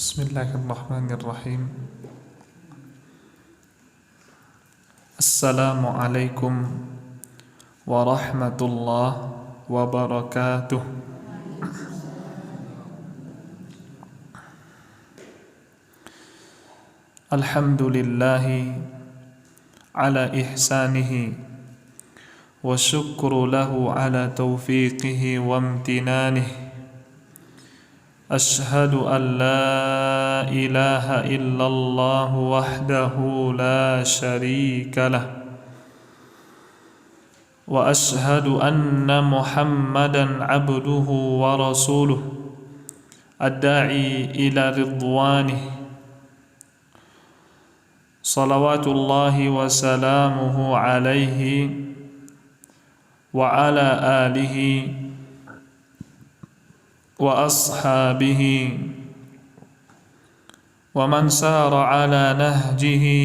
Bismillahirrahmanirrahim. Assalamualaikum warahmatullahi wabarakatuh. Alhamdulillahi ala ihsanihi wa syukru lahu ala taufiqihi wa amtinanihi. Ashhadu an la ilaha illallah wahdahu la syarika lah wa ashhadu anna Muhammadan abduhu wa rasuluh ad-da'i ila ridwanih. Salawatullahi wa salamuhu alaihi wa ala alihi wa ashabihi wa man sara ala nahjihi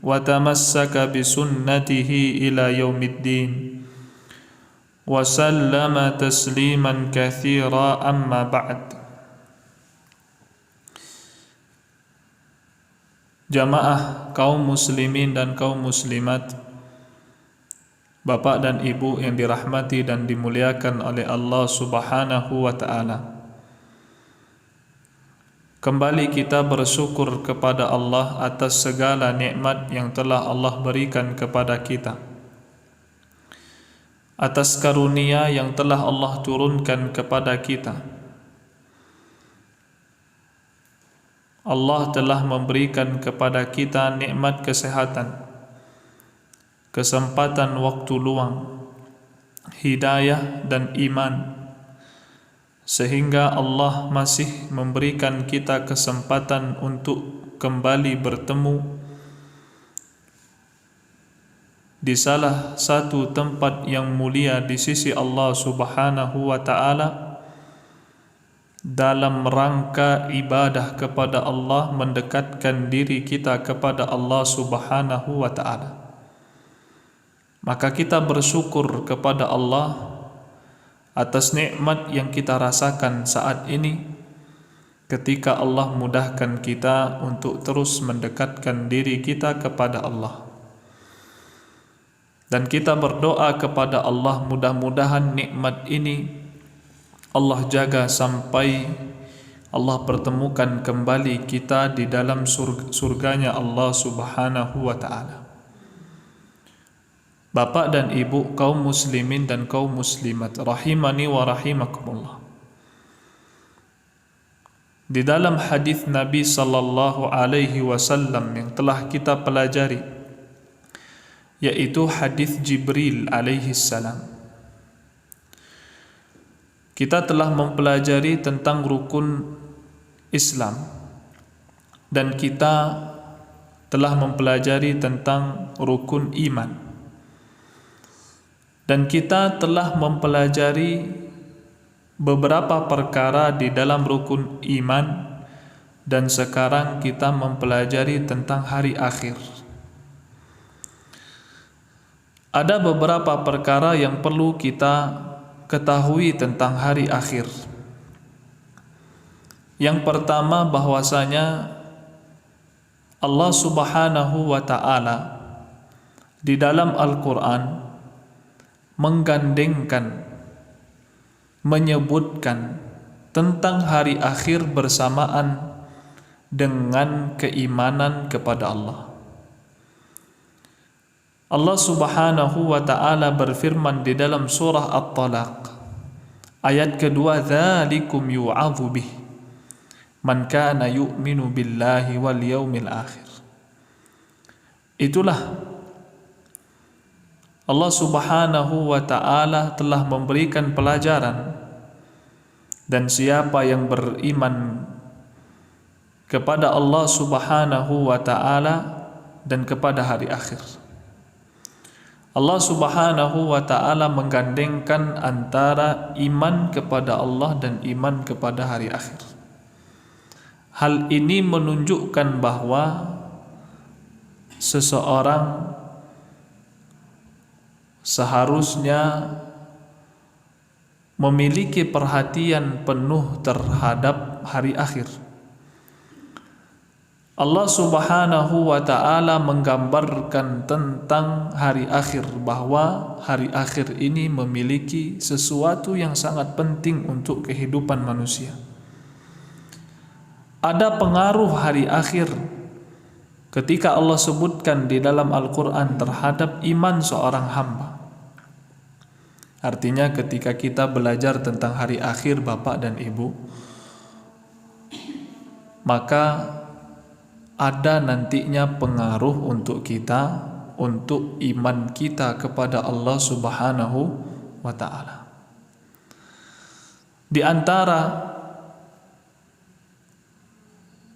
wa tamassaka bi sunnatihi ila yaumiddin wa sallama tasliman katsira, amma ba'd. Jamaah kaum muslimin dan kaum muslimat, Bapak dan Ibu yang dirahmati dan dimuliakan oleh Allah Subhanahu wa ta'ala. Kembali kita bersyukur kepada Allah atas segala nikmat yang telah Allah berikan kepada kita, atas karunia yang telah Allah turunkan kepada kita. Allah telah memberikan kepada kita nikmat kesehatan, kesempatan waktu luang, hidayah dan iman, sehingga Allah masih memberikan kita kesempatan untuk kembali bertemu di salah satu tempat yang mulia di sisi Allah Subhanahu wa ta'ala, dalam rangka ibadah kepada Allah, mendekatkan diri kita kepada Allah Subhanahu wa ta'ala. Maka kita bersyukur kepada Allah atas nikmat yang kita rasakan saat ini, ketika Allah mudahkan kita untuk terus mendekatkan diri kita kepada Allah. Dan kita berdoa kepada Allah, mudah-mudahan nikmat ini Allah jaga sampai Allah pertemukan kembali kita di dalam surganya Allah Subhanahu wa ta'ala. Bapak dan Ibu, kaum muslimin dan kaum muslimat, rahimani wa rahimakumullah. Di dalam hadis Nabi sallallahu alaihi wasallam yang telah kita pelajari, yaitu hadis Jibril alaihi salam, kita telah mempelajari tentang rukun Islam, dan kita telah mempelajari tentang rukun iman, dan kita telah mempelajari beberapa perkara di dalam rukun iman, dan sekarang kita mempelajari tentang hari akhir. Ada beberapa perkara yang perlu kita ketahui tentang hari akhir. Yang pertama, bahwasanya Allah Subhanahu wa ta'ala di dalam Al-Quran menggandengkan, menyebutkan tentang hari akhir bersamaan dengan keimanan kepada Allah. Allah Subhanahu wa ta'ala berfirman di dalam surah At-Talaq ayat kedua, dzalikum yu'adzu bih man kana yu'minu billahi wal yaumil akhir. Itulah Allah Subhanahu wa ta'ala telah memberikan pelajaran, dan siapa yang beriman kepada Allah Subhanahu wa ta'ala dan kepada hari akhir. Allah Subhanahu wa ta'ala menggandengkan antara iman kepada Allah dan iman kepada hari akhir. Hal ini menunjukkan bahwa seseorang seharusnya memiliki perhatian penuh terhadap hari akhir, Allah Subhanahu wa ta'ala menggambarkan tentang hari akhir, bahwa hari akhir ini memiliki sesuatu yang sangat penting untuk kehidupan manusia. Ada pengaruh hari akhir ketika Allah sebutkan di dalam Al-Quran terhadap iman seorang hamba. Artinya ketika kita belajar tentang hari akhir Bapak dan Ibu, maka ada nantinya pengaruh untuk kita, untuk iman kita kepada Allah Subhanahu wa ta'ala. Di antara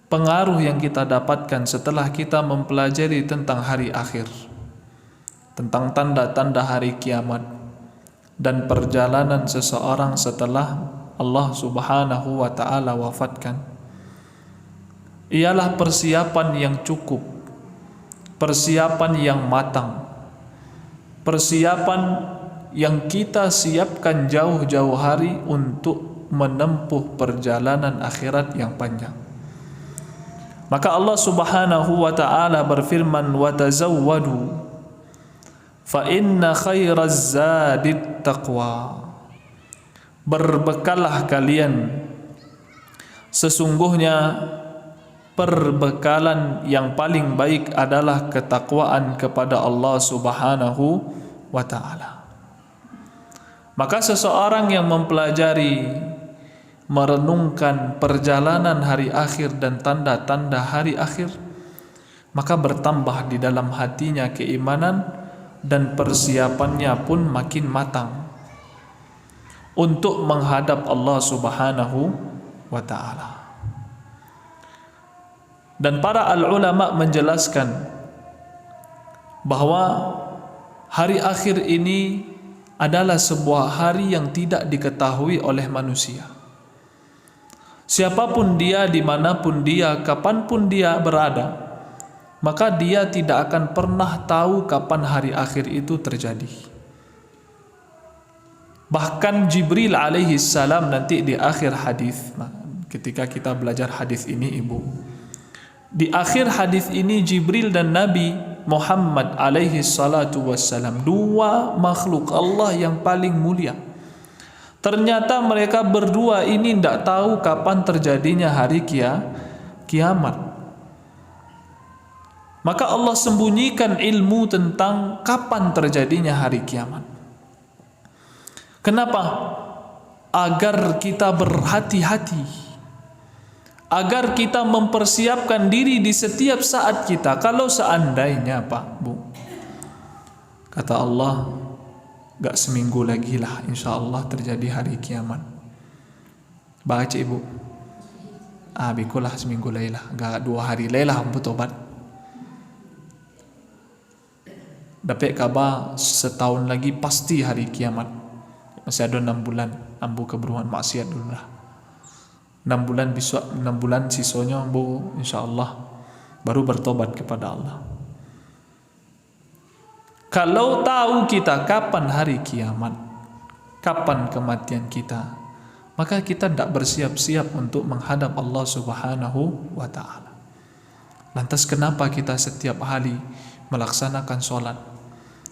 pengaruh yang kita dapatkan setelah kita mempelajari tentang hari akhir, tentang tanda-tanda hari kiamat dan perjalanan seseorang setelah Allah Subhanahu wa ta'ala wafatkan, ialah persiapan yang cukup, persiapan yang matang, persiapan yang kita siapkan jauh-jauh hari untuk menempuh perjalanan akhirat yang panjang. Maka Allah Subhanahu wa ta'ala berfirman, wa tazawwadu fa inna khairaz zadit taqwa. Berbekalah kalian, sesungguhnya perbekalan yang paling baik adalah ketakwaan kepada Allah Subhanahu wa ta'ala. Maka seseorang yang mempelajari, merenungkan perjalanan hari akhir dan tanda-tanda hari akhir, maka bertambah di dalam hatinya keimanan dan persiapannya pun makin matang untuk menghadap Allah Subhanahu wa ta'ala. Dan para al-ulama menjelaskan bahwa hari akhir ini adalah sebuah hari yang tidak diketahui oleh manusia. Siapapun dia, dimanapun dia, kapanpun dia berada, maka dia tidak akan pernah tahu kapan hari akhir itu terjadi. Bahkan Jibril alaihi salam nanti di akhir hadis, ketika kita belajar hadis ini Ibu, di akhir hadis ini Jibril dan Nabi Muhammad alaihi salatu wassalam, dua makhluk Allah yang paling mulia, ternyata mereka berdua ini tidak tahu kapan terjadinya hari kiamat. Maka Allah sembunyikan ilmu tentang kapan terjadinya hari kiamat. Kenapa? Agar kita berhati-hati, agar kita mempersiapkan diri di setiap saat kita. Kalau seandainya Pak, Bu, kata Allah, gak seminggu lagi lah insya Allah terjadi hari kiamat. Baca Ibu, bikulah seminggu lailah, gak 2 hari lailah ambu tobat. Dapat kabar setahun lagi pasti hari kiamat. Masih ada 6 bulan ambu keberuan maksiat dulu lah. 6 bulan besok, 6 bulan sisanya bu, insyaallah baru bertobat kepada Allah. Kalau tahu kita kapan hari kiamat, kapan kematian kita, maka kita tidak bersiap-siap untuk menghadap Allah Subhanahu wa ta'ala. Lantas kenapa kita setiap hari melaksanakan sholat,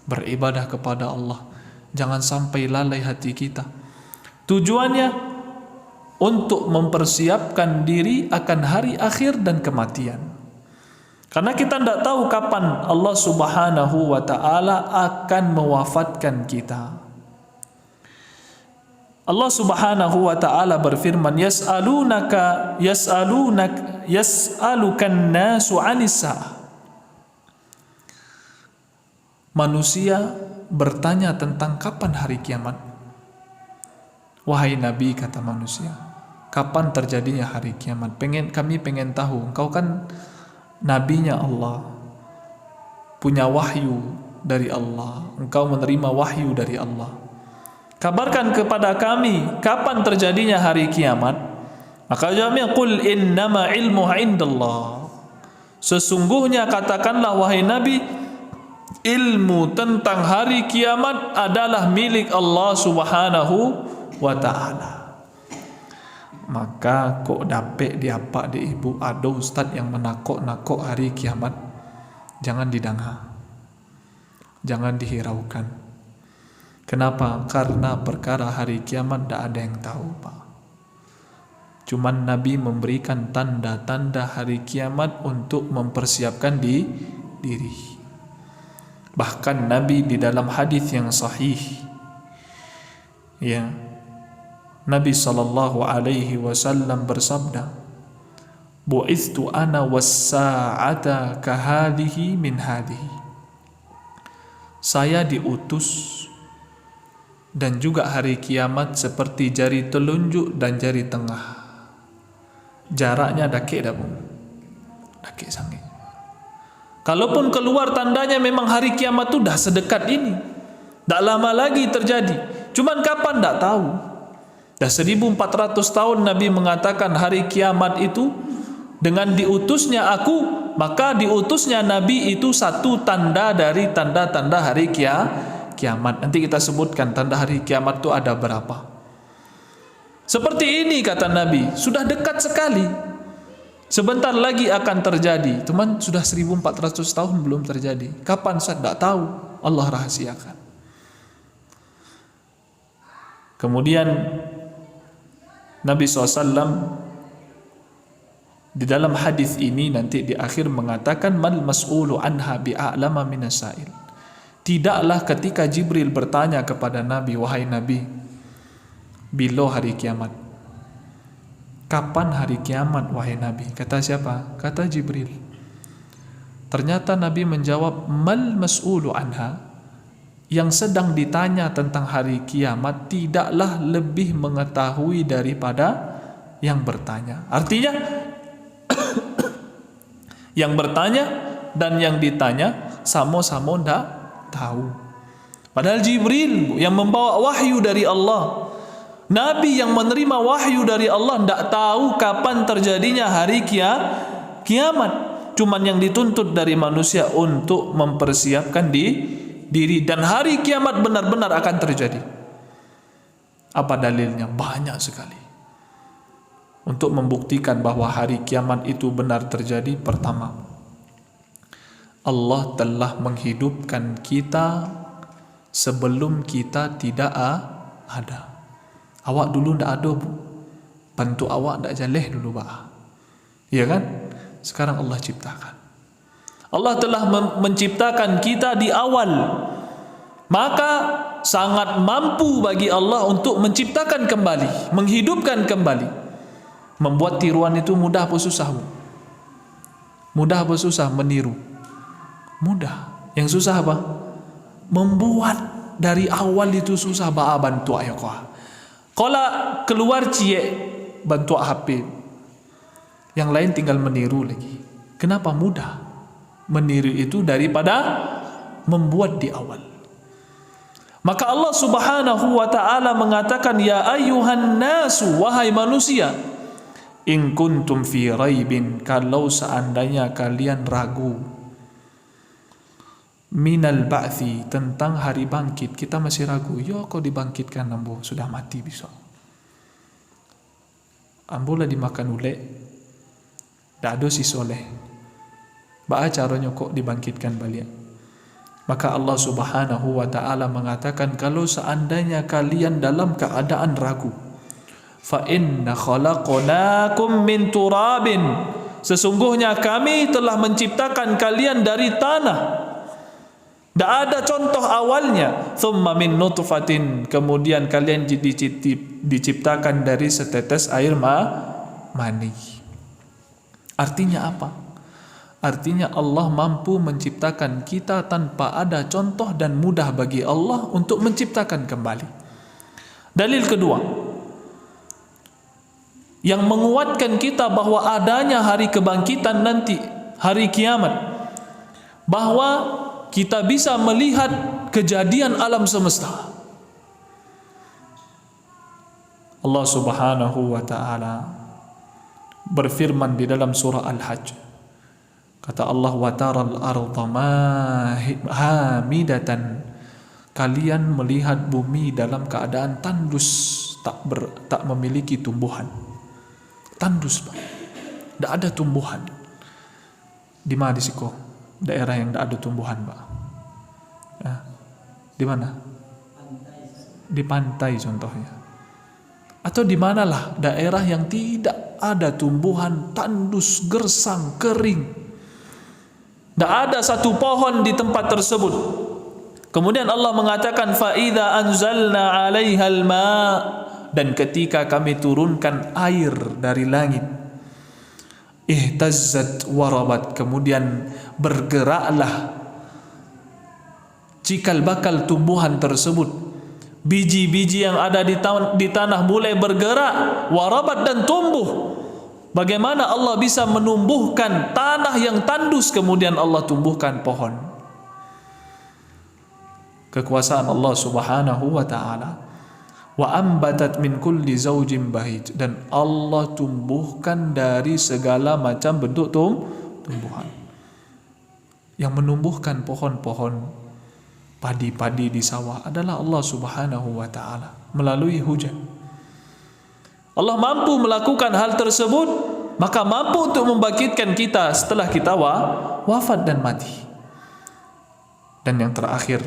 beribadah kepada Allah? Jangan sampai lalai hati kita. Tujuannya untuk mempersiapkan diri akan hari akhir dan kematian. Karena kita tidak tahu kapan Allah Subhanahu wa ta'ala akan mewafatkan kita. Allah Subhanahu wa ta'ala berfirman, yas'alukan nasu 'anis sa'ah. Manusia bertanya tentang kapan hari kiamat. Wahai Nabi, kata manusia, kapan terjadinya hari kiamat? Kami pengen tahu. Engkau kan nabinya Allah, punya wahyu dari Allah, engkau menerima wahyu dari Allah. Kabarkan kepada kami kapan terjadinya hari kiamat. Maka jawabnya, qul innama ilmuha indallah. Sesungguhnya katakanlah wahai Nabi, ilmu tentang hari kiamat adalah milik Allah Subhanahu wa ta'ala. Maka kok dapet diapa di ibu ada ustaz yang menakok-nakok hari kiamat, jangan didangha, jangan dihiraukan. Kenapa? Karena perkara hari kiamat tidak ada yang tahu, Pak. Cuman Nabi memberikan tanda-tanda hari kiamat untuk mempersiapkan diri. Bahkan Nabi di dalam hadis yang sahih, ya, Nabi sallallahu alaihi wasallam bersabda, "Bu'ithtu ana was-sa'ata kahadhihi min hadhihi." Saya diutus dan juga hari kiamat seperti jari telunjuk dan jari tengah. Jaraknya dakik dah pun. Dakik sangat. Kalaupun keluar tandanya memang hari kiamat tu dah sedekat ini. Tak lama lagi terjadi. Cuman kapan tak tahu. Dah 1400 tahun Nabi mengatakan hari kiamat itu dengan diutusnya aku, maka diutusnya Nabi itu satu tanda dari tanda-tanda hari kiamat. Nanti kita sebutkan tanda hari kiamat itu ada berapa. Seperti ini kata Nabi, sudah dekat sekali. Sebentar lagi akan terjadi. Cuman sudah 1400 tahun belum terjadi. Kapan saya tidak tahu. Allah rahasiakan. Kemudian Nabi SAW di dalam hadis ini nanti di akhir mengatakan mal mas'ulu anha bi'a'lama minasail. Tidaklah ketika Jibril bertanya kepada Nabi, wahai Nabi, bila hari kiamat? Kapan hari kiamat wahai Nabi? Kata siapa? Kata Jibril. Ternyata Nabi menjawab, mal mas'ulu anha, yang sedang ditanya tentang hari kiamat tidaklah lebih mengetahui daripada yang bertanya. Artinya yang bertanya dan yang ditanya sama-sama tidak tahu. Padahal Jibril yang membawa wahyu dari Allah, Nabi yang menerima wahyu dari Allah, tidak tahu kapan terjadinya hari kiamat. Cuman yang dituntut dari manusia untuk mempersiapkan diri, dan hari kiamat benar-benar akan terjadi. Apa dalilnya? Banyak sekali. Untuk membuktikan bahwa hari kiamat itu benar terjadi, pertama, Allah telah menghidupkan kita sebelum kita tidak ada. Awak dulu tidak ada, bu. Bantu awak tidak jaleh dulu, Pak. Iya kan? Sekarang Allah ciptakan. Allah telah menciptakan kita di awal. Maka sangat mampu bagi Allah untuk menciptakan kembali, menghidupkan kembali. Membuat tiruan itu mudah apa susah, bu? Mudah apa susah meniru? Mudah. Yang susah apa? Membuat dari awal itu susah. Ba'a bantu ayah kau. Kalau keluar cie bantu HP, yang lain tinggal meniru lagi. Kenapa mudah meniru itu daripada membuat di awal? Maka Allah Subhanahu wa taala mengatakan, ya ayyuhan nasu, wahai manusia, in kuntum fi raibin, kalau seandainya kalian ragu, minal ba'thi, tentang hari bangkit. Kita masih ragu, yo kau dibangkitkan ambo, sudah mati besok. Ambo lah dimakan ulek, dak ada si soleh. Ba'a caranya kok dibangkitkan balik. Maka Allah Subhanahu wa taala mengatakan, kalau seandainya kalian dalam keadaan ragu, fa inna khalaqnakum min turabin, sesungguhnya kami telah menciptakan kalian dari tanah. Tak ada contoh awalnya. Thumma min nutfatin, kemudian kalian diciptakan dari setetes air mani. Artinya apa? Artinya Allah mampu menciptakan kita tanpa ada contoh dan mudah bagi Allah untuk menciptakan kembali. Dalil kedua yang menguatkan kita bahwa adanya hari kebangkitan nanti, hari kiamat, bahwa kita bisa melihat kejadian alam semesta. Allah Subhanahu wa taala berfirman di dalam surah Al-Hajj. Kata Allah, wa taral arda hamidatan, kalian melihat bumi dalam keadaan tandus, tak memiliki tumbuhan. tandus Pak. Tidak ada tumbuhan. Di mana di Siko? Daerah yang tidak ada tumbuhan Pak. Ya. Di mana? Di pantai contohnya. Atau di manalah daerah yang tidak ada tumbuhan, tandus, gersang, kering. Tidak ada satu pohon di tempat tersebut. Kemudian Allah mengatakan fa'idha anzalna 'alaihal ma', dan ketika kami turunkan air dari langit, ihtazzat warabat, kemudian bergeraklah cikal bakal tumbuhan tersebut. Biji-biji yang ada di tanah mulai bergerak, warabat, dan tumbuh. Bagaimana Allah bisa menumbuhkan tanah yang tandus kemudian Allah tumbuhkan pohon? Kekuasaan Allah Subhanahu wa taala. Wa ambatat min kulli zaujin bahij, dan Allah tumbuhkan dari segala macam bentuk tumbuhan. Yang menumbuhkan pohon-pohon, padi-padi di sawah adalah Allah Subhanahu wa taala melalui hujan. Allah mampu melakukan hal tersebut, maka mampu untuk membangkitkan kita setelah kita wafat dan mati. Dan yang terakhir,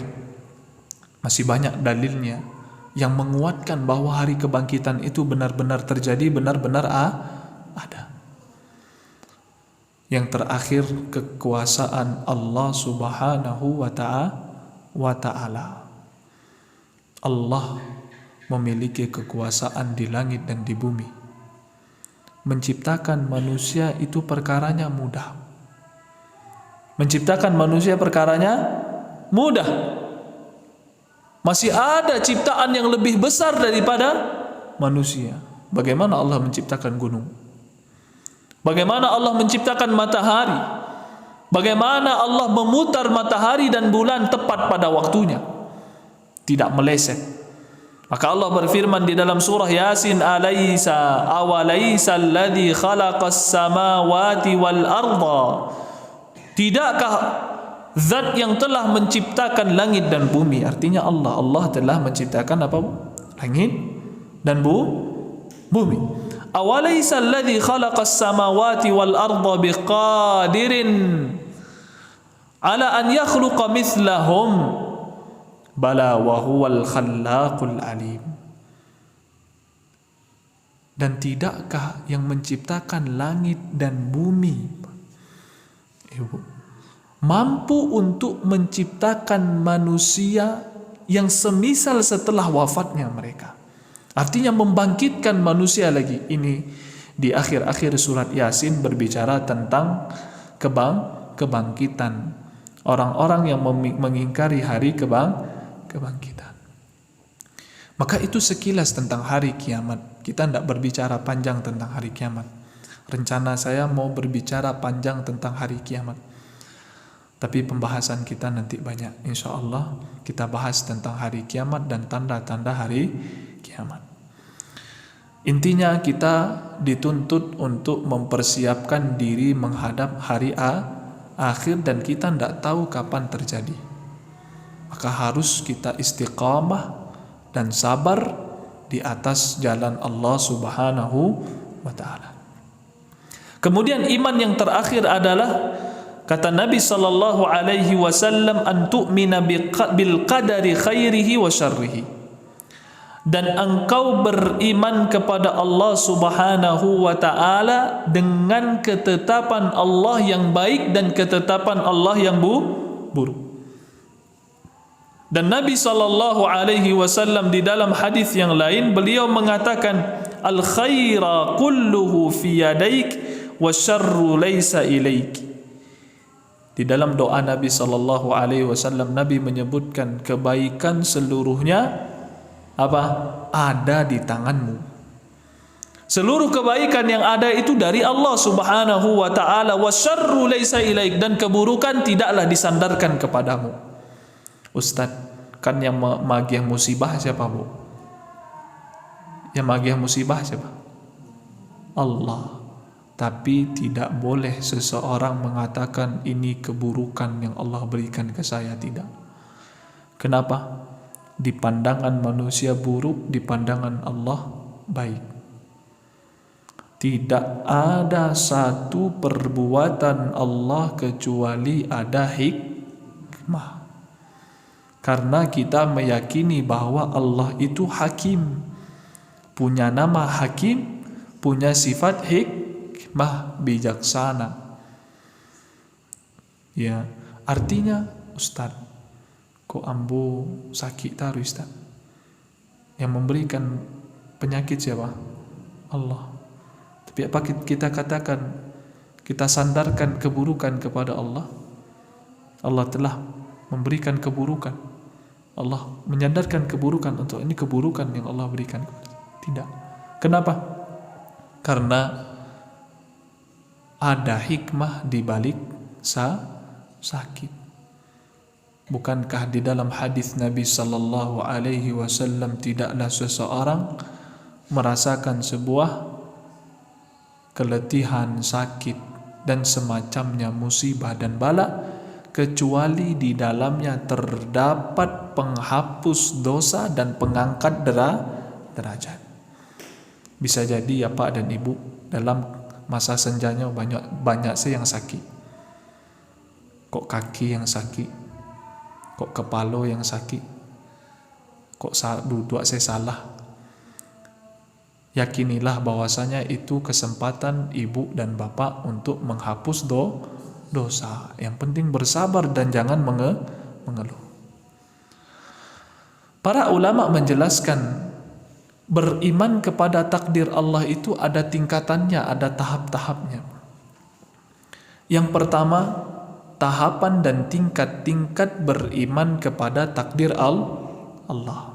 masih banyak dalilnya yang menguatkan bahwa hari kebangkitan itu benar-benar terjadi, benar-benar ada. Yang terakhir, kekuasaan Allah Subhanahu wa ta'ala. Allah memiliki kekuasaan di langit dan di bumi. Menciptakan manusia itu perkaranya mudah. Menciptakan manusia perkaranya mudah. Masih ada ciptaan yang lebih besar daripada manusia. Bagaimana Allah menciptakan gunung? Bagaimana Allah menciptakan matahari? Bagaimana Allah memutar matahari dan bulan tepat pada waktunya, tidak meleset. Maka Allah berfirman di dalam surah Yasin, alaysa awalaysa alladhi khalaqas samawati wal arda, tidakkah zat yang telah menciptakan langit dan bumi? Artinya Allah telah menciptakan apa? Langit dan bumi. Awalaysa alladhi khalaqas samawati wal arda biqadirin ala an yakhluqa mithlahum bala wa huwal khallaqul alim. Dan tidakkah yang menciptakan langit dan bumi mampu untuk menciptakan manusia yang semisal setelah wafatnya mereka? Artinya membangkitkan manusia lagi. Ini di akhir-akhir surat Yasin berbicara tentang kebangkitan orang-orang yang mengingkari hari kebangkitan. Maka itu sekilas tentang hari kiamat. Kita tidak berbicara panjang tentang hari kiamat. Rencana saya mau berbicara panjang tentang hari kiamat, tapi pembahasan kita nanti banyak. Insya Allah kita bahas tentang hari kiamat dan tanda-tanda hari kiamat. Intinya kita dituntut untuk mempersiapkan diri menghadap hari akhir, dan kita tidak tahu kapan terjadi. Maka harus kita istiqamah dan sabar di atas jalan Allah Subhanahu wa ta'ala. Kemudian iman yang terakhir adalah, kata Nabi sallallahu alaihi wasallam, an tu'mina bil qadari khairihi wa syarrihi. Dan engkau beriman kepada Allah Subhanahu wa ta'ala dengan ketetapan Allah yang baik dan ketetapan Allah yang buruk. Dan Nabi sallallahu alaihi wasallam di dalam hadis yang lain beliau mengatakan, al khaira kulluhu fi yadaik wa syarru laysa ilaik. Di dalam doa Nabi sallallahu alaihi wasallam, Nabi menyebutkan kebaikan seluruhnya ada di tanganmu. Seluruh kebaikan yang ada itu dari Allah Subhanahu wa ta'ala. Wasyarru laysa ilaik, dan keburukan tidaklah disandarkan kepadamu. Ustaz, kan yang magiah musibah siapa, Bu? Yang magiah musibah siapa? Allah. Tapi tidak boleh seseorang mengatakan ini keburukan yang Allah berikan ke saya. Tidak. Kenapa? Di pandangan manusia buruk, di pandangan Allah baik. Tidak ada satu perbuatan Allah kecuali ada hikmah. Karena kita meyakini bahwa Allah itu hakim, punya nama hakim, punya sifat hikmah, bijaksana. Ya, artinya Ustaz, kok ambo sakit taruh Ustaz? Yang memberikan penyakit siapa? Allah. Tapi apa kita katakan, kita sandarkan keburukan kepada Allah? Allah telah memberikan keburukan. Allah menyandarkan keburukan untuk ini keburukan yang Allah berikan. Tidak. Kenapa? Karena ada hikmah di balik sakit. Bukankah di dalam hadis Nabi sallallahu alaihi wasallam, tidaklah seseorang merasakan sebuah keletihan, sakit dan semacamnya, musibah dan bala, kecuali di dalamnya terdapat penghapus dosa dan pengangkat derajat. Bisa jadi ya Pak dan Ibu, dalam masa senjanya banyak yang sakit. Kok kaki yang sakit, kok kepala yang sakit, kok duduk saya salah. Yakinilah bahwasanya itu kesempatan ibu dan bapak untuk menghapus dosa. Yang penting bersabar dan jangan mengeluh. Para ulama menjelaskan, beriman kepada takdir Allah itu ada tingkatannya, ada tahap-tahapnya. Yang pertama, tahapan dan tingkat-tingkat beriman kepada takdir Allah.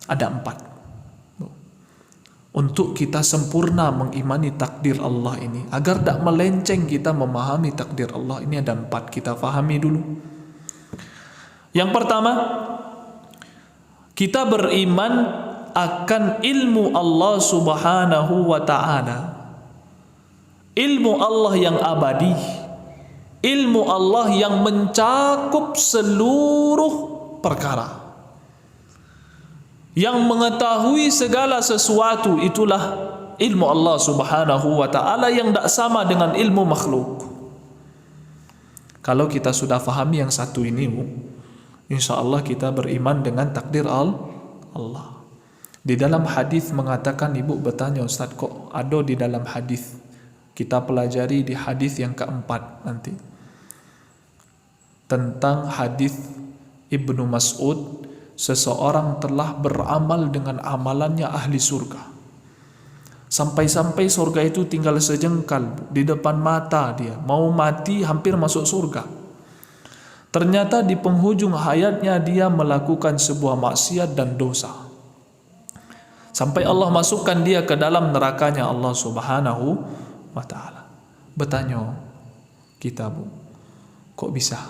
Ada 4. Untuk kita sempurna mengimani takdir Allah ini, agar tak melenceng kita memahami takdir Allah ini, ada 4. Kita fahami dulu. Yang pertama, kita beriman akan ilmu Allah subhanahu wa ta'ala. Ilmu Allah yang abadi, ilmu Allah yang mencakup seluruh perkara, yang mengetahui segala sesuatu. Itulah ilmu Allah subhanahu wa ta'ala yang tak sama dengan ilmu makhluk. Kalau kita sudah fahami yang satu ini, insya Allah kita beriman dengan takdir Allah. Di dalam hadis mengatakan, ibu bertanya, Ustaz, kok ada di dalam hadis? Kita pelajari di hadis yang keempat nanti, tentang hadis Ibnu Mas'ud, seseorang telah beramal dengan amalannya ahli surga, sampai-sampai surga itu tinggal sejengkal di depan mata dia, mau mati hampir masuk surga. Ternyata di penghujung hayatnya dia melakukan sebuah maksiat dan dosa, sampai Allah masukkan dia ke dalam nerakanya Allah subhanahu wa ta'ala. Bertanya kita, Bu, kok bisa?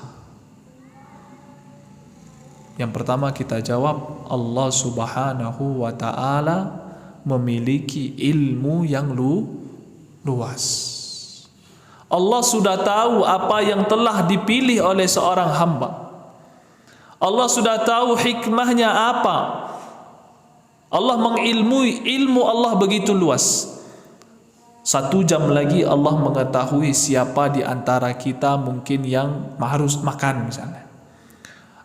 Yang pertama kita jawab, Allah subhanahu wa ta'ala memiliki ilmu yang luas. Allah sudah tahu apa yang telah dipilih oleh seorang hamba. Allah sudah tahu hikmahnya apa. Allah mengilmui, ilmu Allah begitu luas. 1 jam lagi Allah mengetahui siapa di antara kita mungkin yang harus makan misalnya.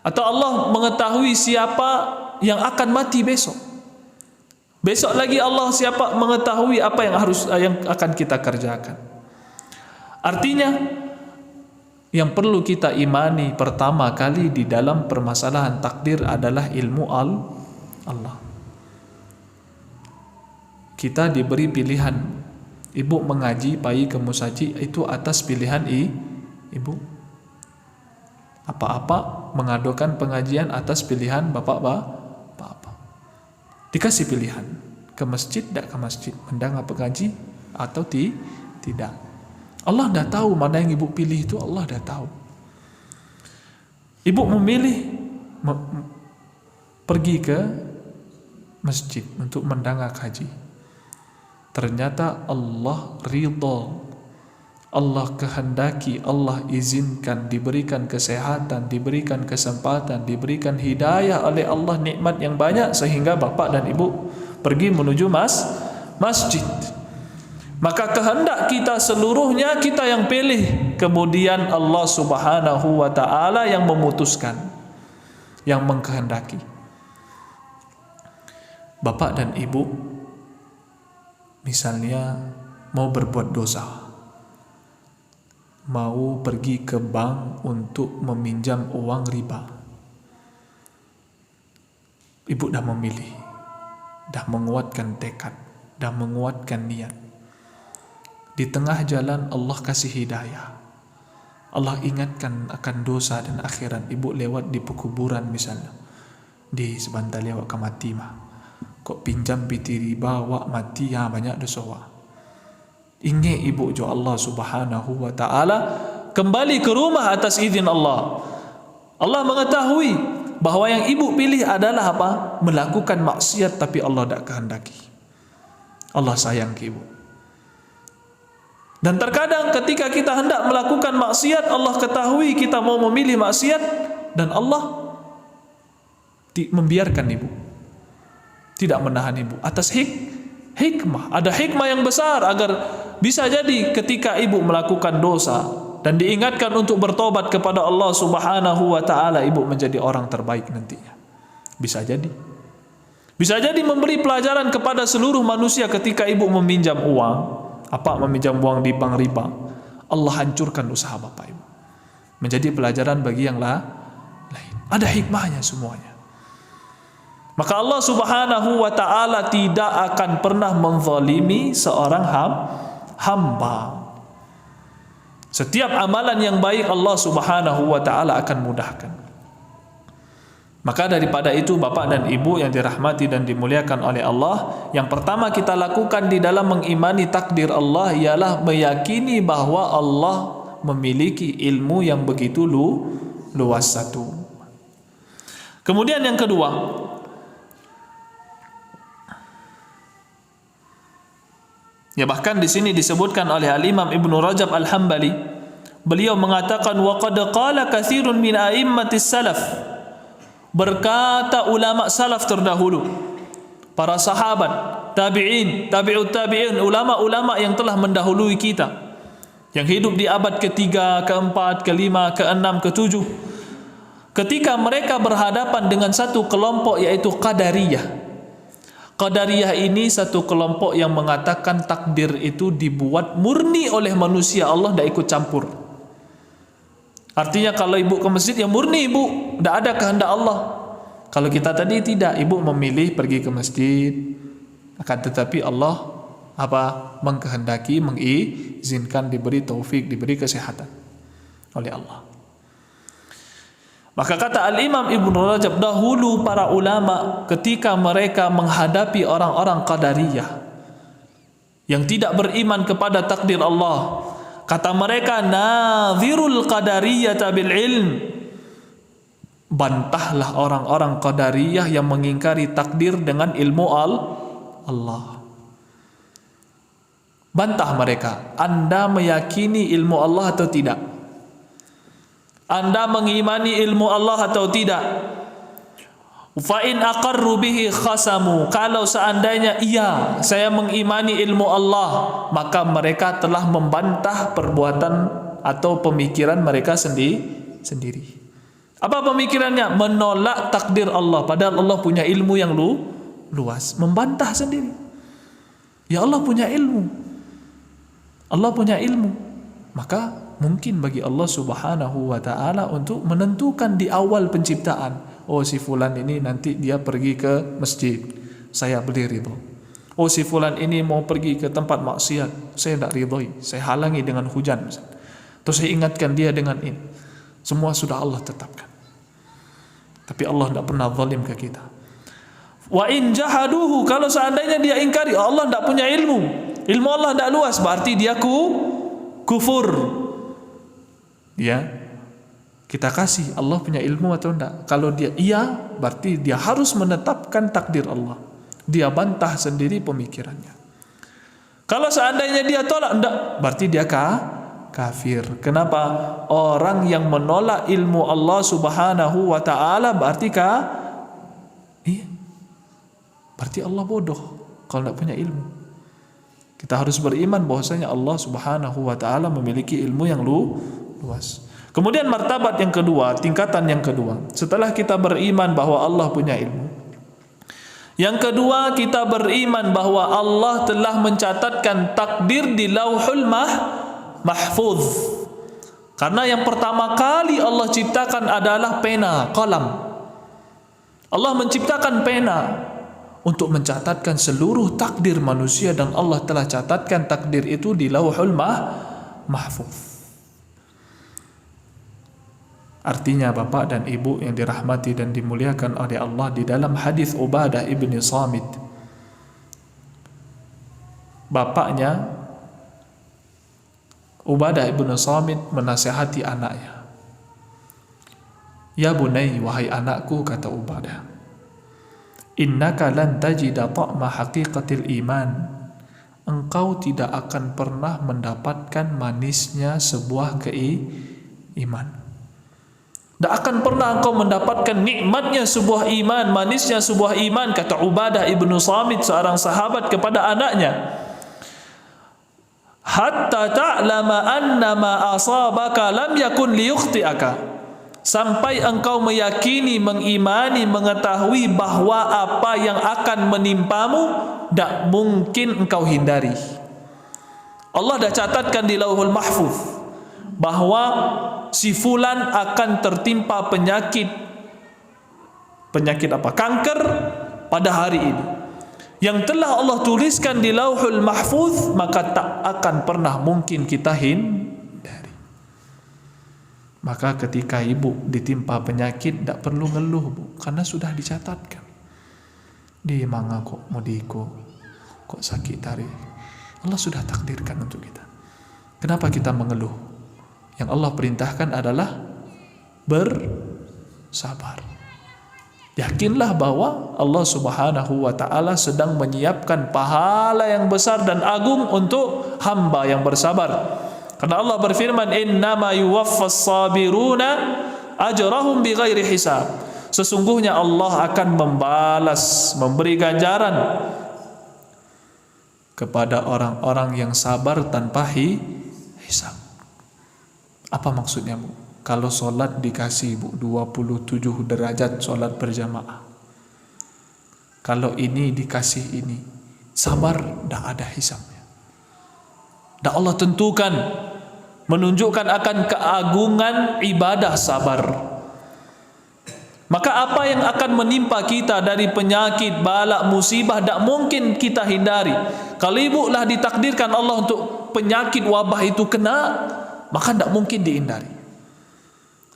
Atau Allah mengetahui siapa yang akan mati besok. Besok lagi Allah siapa mengetahui apa yang akan kita kerjakan. Artinya, yang perlu kita imani pertama kali di dalam permasalahan takdir adalah ilmu Allah. Kita diberi pilihan. Ibu mengaji pagi ke musaji itu atas pilihan ibu. Apa-apa mengadukan pengajian atas pilihan bapak. Dikasih pilihan, ke masjid tidak ke masjid, mendengar pengaji atau tidak. Allah dah tahu mana yang ibu pilih itu, Allah dah tahu. Ibu memilih pergi ke masjid untuk mendengar kaji. Ternyata Allah ridha, Allah kehendaki, Allah izinkan, diberikan kesehatan, diberikan kesempatan, diberikan hidayah oleh Allah, nikmat yang banyak, sehingga bapak dan ibu pergi menuju masjid. Maka kehendak kita seluruhnya kita yang pilih, kemudian Allah Subhanahu wa ta'ala yang memutuskan, yang mengkehendaki. Bapak dan ibu misalnya mau berbuat dosa, mau pergi ke bank untuk meminjam uang riba. Ibu dah memilih, dah menguatkan tekad, dah menguatkan niat. Di tengah jalan Allah kasih hidayah, Allah ingatkan akan dosa dan akhirat. Ibu lewat di pekuburan misalnya, di sebentar lewat ke mati mah, kok pinjam piti riba wak mati ya banyak dosa wak. Ingat ibu jo Allah Subhanahu wa ta'ala, kembali ke rumah atas izin Allah. Allah mengetahui bahwa yang ibu pilih adalah apa? Melakukan maksiat, tapi Allah tak kehendaki. Allah sayang ke ibu. Dan terkadang ketika kita hendak melakukan maksiat, Allah ketahui kita mau memilih maksiat, dan Allah membiarkan ibu, tidak menahan ibu atas hikmah. Ada hikmah yang besar agar bisa jadi ketika ibu melakukan dosa dan diingatkan untuk bertobat kepada Allah Subhanahu wa ta'ala, ibu menjadi orang terbaik nantinya. Bisa jadi. Bisa jadi memberi pelajaran kepada seluruh manusia ketika ibu meminjam uang, meminjam uang di bank riba, Allah hancurkan usaha bapak ibu. Menjadi pelajaran bagi yang lain. Ada hikmahnya semuanya. Maka Allah Subhanahu wa ta'ala tidak akan pernah menzalimi seorang hamba. Setiap amalan yang baik Allah Subhanahu wa ta'ala akan mudahkan. Maka daripada itu bapak dan ibu yang dirahmati dan dimuliakan oleh Allah, yang pertama kita lakukan di dalam mengimani takdir Allah ialah meyakini bahwa Allah memiliki ilmu yang begitu luas satu. Kemudian yang kedua, ya bahkan di sini disebutkan oleh Al-Imam Ibnu Rajab Al-Hambali, beliau mengatakan wa qad qala katsirun min a'immatis salaf, berkata ulama salaf terdahulu, para sahabat, tabi'in, tabi'ut tabi'in, ulama-ulama yang telah mendahului kita, yang hidup di abad ketiga, keempat, kelima, keenam, ketujuh, ketika mereka berhadapan dengan satu kelompok yaitu Qadariyah. Qadariyah ini satu kelompok yang mengatakan takdir itu dibuat murni oleh manusia, Allah tidak ikut campur. Artinya kalau ibu ke masjid ya murni ibu, tidak ada kehendak Allah. Kalau kita tadi tidak, ibu memilih pergi ke masjid, akan tetapi Allah mengkehendaki, mengizinkan, diberi taufik, diberi kesehatan oleh Allah. Maka kata Al-Imam Ibnu Rajab, dahulu para ulama ketika mereka menghadapi orang-orang Qadariyah yang tidak beriman kepada takdir Allah, kata mereka, nadhirul qadariyata bil ilm, bantahlah orang-orang Qadariyah yang mengingkari takdir dengan ilmu Allah. Bantah mereka, Anda meyakini ilmu Allah atau tidak? Anda mengimani ilmu Allah atau tidak? Fa in aqarru bihi khasamu, kalau seandainya iya saya mengimani ilmu Allah, maka mereka telah membantah perbuatan atau pemikiran mereka sendiri. Apa pemikirannya? Menolak takdir Allah, padahal Allah punya ilmu yang luas. Membantah sendiri. Ya Allah punya ilmu, Allah punya ilmu, maka mungkin bagi Allah Subhanahu wa ta'ala untuk menentukan di awal penciptaan, oh si fulan ini nanti dia pergi ke masjid, saya beri ridho. Oh si fulan ini mau pergi ke tempat maksiat, saya tidak ridhoi, saya halangi dengan hujan, terus saya ingatkan dia dengan ini. Semua sudah Allah tetapkan. Tapi Allah tidak pernah zalim ke kita. Wa in jahaduhu, kalau seandainya dia ingkari, oh Allah tidak punya ilmu Allah tidak luas, berarti dia kufur. Ya, kita kasih Allah punya ilmu atau tidak? Kalau dia iya, berarti dia harus menetapkan takdir Allah. Dia bantah sendiri pemikirannya. Kalau seandainya dia tolak, tidak, berarti dia kafir. Kenapa? Orang yang menolak ilmu Allah Subhanahu wa ta'ala berarti iya, berarti Allah bodoh kalau tidak punya ilmu. Kita harus beriman bahwasanya Allah Subhanahu wa taala memiliki ilmu yang luas. Kemudian martabat yang kedua, tingkatan yang kedua, setelah kita beriman bahwa Allah punya ilmu, yang kedua kita beriman bahwa Allah telah mencatatkan takdir di Lauhul Mahfuz. Karena yang pertama kali Allah ciptakan adalah pena, qalam. Allah menciptakan pena untuk mencatatkan seluruh takdir manusia, dan Allah telah catatkan takdir itu di Lauhul Mahfuz. Artinya Bapak dan Ibu yang dirahmati dan dimuliakan oleh Allah, di dalam hadis Ubadah ibni Samit, bapaknya Ubadah ibni Samit menasihati anaknya. Ya bunai, wahai anakku, kata Ubadah, innaka lan tajida ta'ma haqiqatil iman. Engkau tidak akan pernah mendapatkan manisnya sebuah iman. Tak akan pernah engkau mendapatkan nikmatnya sebuah iman, manisnya sebuah iman, kata Ubadah ibnu Samit, seorang sahabat, kepada anaknya. Hatta ta'lama anna ma asabaka lam yakun liyukhti'aka. Sampai engkau meyakini, mengimani, mengetahui bahwa apa yang akan menimpamu tak mungkin engkau hindari. Allah dah catatkan di Lauhul Mahfuz bahwa si fulan akan tertimpa penyakit apa? Kanker pada hari ini. Yang telah Allah tuliskan di Lauhul Mahfuz, maka tak akan pernah mungkin kita hindari. Maka ketika ibu ditimpa penyakit, tak perlu ngeluh, Bu, karena sudah dicatatkan. Di manga kok mudiko, kok sakit hari. Allah sudah takdirkan untuk kita. Kenapa kita mengeluh? Yang Allah perintahkan adalah bersabar. Yakinlah bahwa Allah Subhanahu wa taala sedang menyiapkan pahala yang besar dan agung untuk hamba yang bersabar. Karena Allah berfirman, innama yuwaffas sabiruna ajrahum bighairi hisab. Sesungguhnya Allah akan membalas, memberi ganjaran kepada orang-orang yang sabar tanpa hisab. Apa maksudnya, Bu? Kalau solat dikasih, Bu, 27 derajat solat berjamaah. Kalau ini dikasih ini, sabar, dah ada hisabnya. Dah Allah tentukan, menunjukkan akan keagungan ibadah sabar. Maka apa yang akan menimpa kita dari penyakit, balak, musibah, tak mungkin kita hindari. Kalau ibu lah ditakdirkan Allah untuk penyakit wabah itu kena, maka tak mungkin dihindari.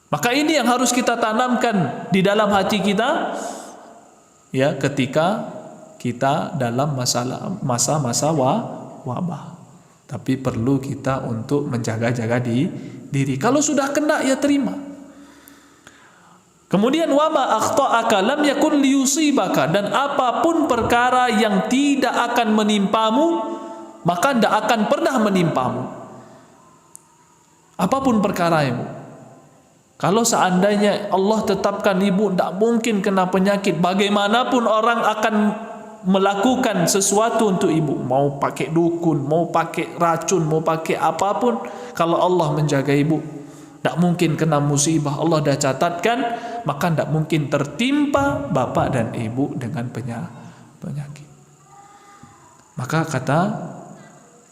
Maka ini yang harus kita tanamkan di dalam hati kita, ya, ketika kita dalam masa-masa wabah. Tapi perlu kita untuk menjaga-jaga diri. Kalau sudah kena, ya terima. Kemudian wama akhta'aka lam yakun liyusibaka, dan apapun perkara yang tidak akan menimpamu, maka tidak akan pernah menimpamu. Apapun perkara ibu. Kalau seandainya Allah tetapkan ibu tidak mungkin kena penyakit, bagaimanapun orang akan melakukan sesuatu untuk ibu, mau pakai dukun, mau pakai racun, mau pakai apapun, kalau Allah menjaga ibu, tak mungkin kena musibah. Allah dah catatkan, maka tak mungkin tertimpa bapak dan ibu dengan penyakit. Maka kata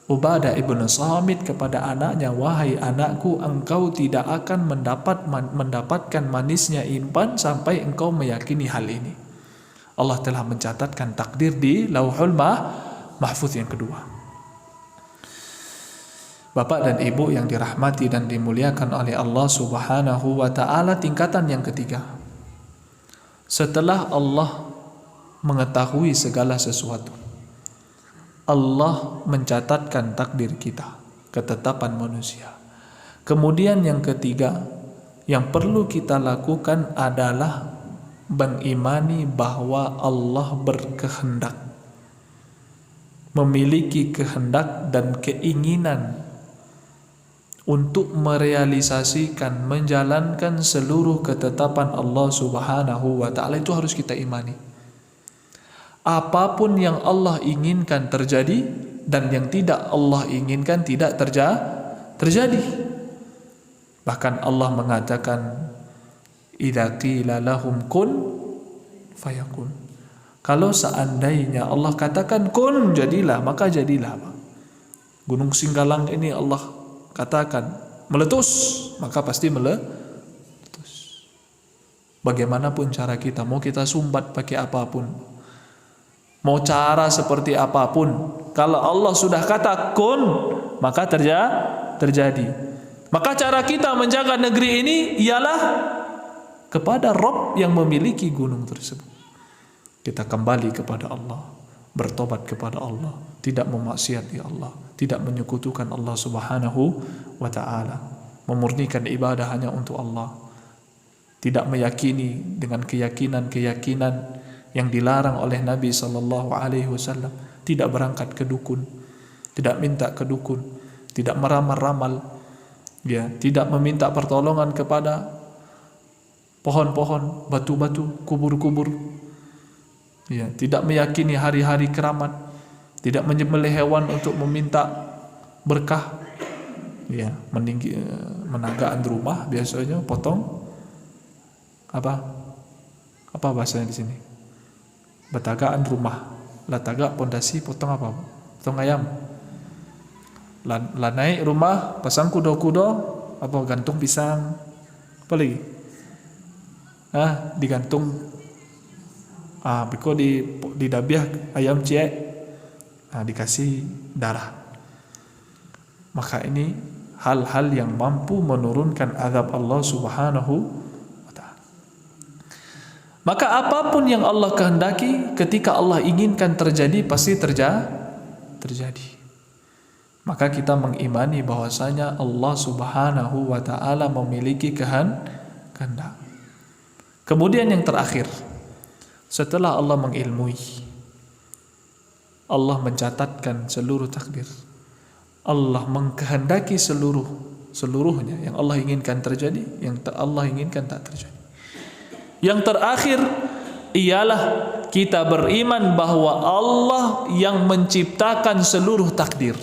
Ubadah ibn Samit kepada anaknya, wahai anakku, engkau tidak akan mendapatkan manisnya iman sampai engkau meyakini hal ini. Allah telah mencatatkan takdir di Lauhul Mahfuz yang kedua. Bapak dan Ibu yang dirahmati dan dimuliakan oleh Allah Subhanahu wa taala, tingkatan yang ketiga. Setelah Allah mengetahui segala sesuatu, Allah mencatatkan takdir kita, ketetapan manusia. Kemudian yang ketiga, yang perlu kita lakukan adalah mengimani bahwa Allah berkehendak, memiliki kehendak dan keinginan untuk merealisasikan, menjalankan seluruh ketetapan Allah Subhanahu wa taala. Itu harus kita imani. Apapun yang Allah inginkan terjadi, dan yang tidak Allah inginkan tidak terjadi. Bahkan Allah mengatakan, idza qila lahum kun fayakun. Kalau seandainya Allah katakan kun, jadilah, maka jadilah. Gunung Singgalang ini Allah katakan meletus, maka pasti meletus. Bagaimanapun cara kita, mau kita sumbat pakai apapun, mau cara seperti apapun, kalau Allah sudah kata kun, maka terjadi. Maka cara kita menjaga negeri ini ialah kepada Rabb yang memiliki gunung tersebut. Kita kembali kepada Allah, bertobat kepada Allah, tidak memaksiati Allah, tidak menyekutukan Allah Subhanahu wa ta'ala, memurnikan ibadah hanya untuk Allah, tidak meyakini dengan keyakinan-keyakinan yang dilarang oleh Nabi sallallahu alaihi wasallam, tidak berangkat ke dukun, tidak minta ke dukun, tidak meramal-ramal, ya, tidak meminta pertolongan kepada pohon-pohon, batu-batu, kubur-kubur, ya, tidak meyakini hari-hari keramat, tidak menyembelih hewan untuk meminta berkah, ya, menagaan rumah biasanya potong apa bahasanya di sini, betagaan rumah, lataga pondasi, potong apa, potong ayam, naik rumah, pasang kudo-kudo, apa, gantung pisang, apa lagi, digantung, biko di dabiah ayam ciek, dikasih darah. Maka ini hal-hal yang mampu menurunkan azab Allah Subhanahu wa ta'ala. Maka apapun yang Allah kehendaki, ketika Allah inginkan terjadi, pasti terjadi. Maka kita mengimani bahwasanya Allah Subhanahu wa ta'ala memiliki kehendak. Kemudian yang terakhir, setelah Allah mengilmui, Allah mencatatkan seluruh takdir, Allah mengkehendaki seluruhnya yang Allah inginkan terjadi, yang Allah inginkan tak terjadi. Yang terakhir ialah kita beriman bahwa Allah yang menciptakan seluruh takdir.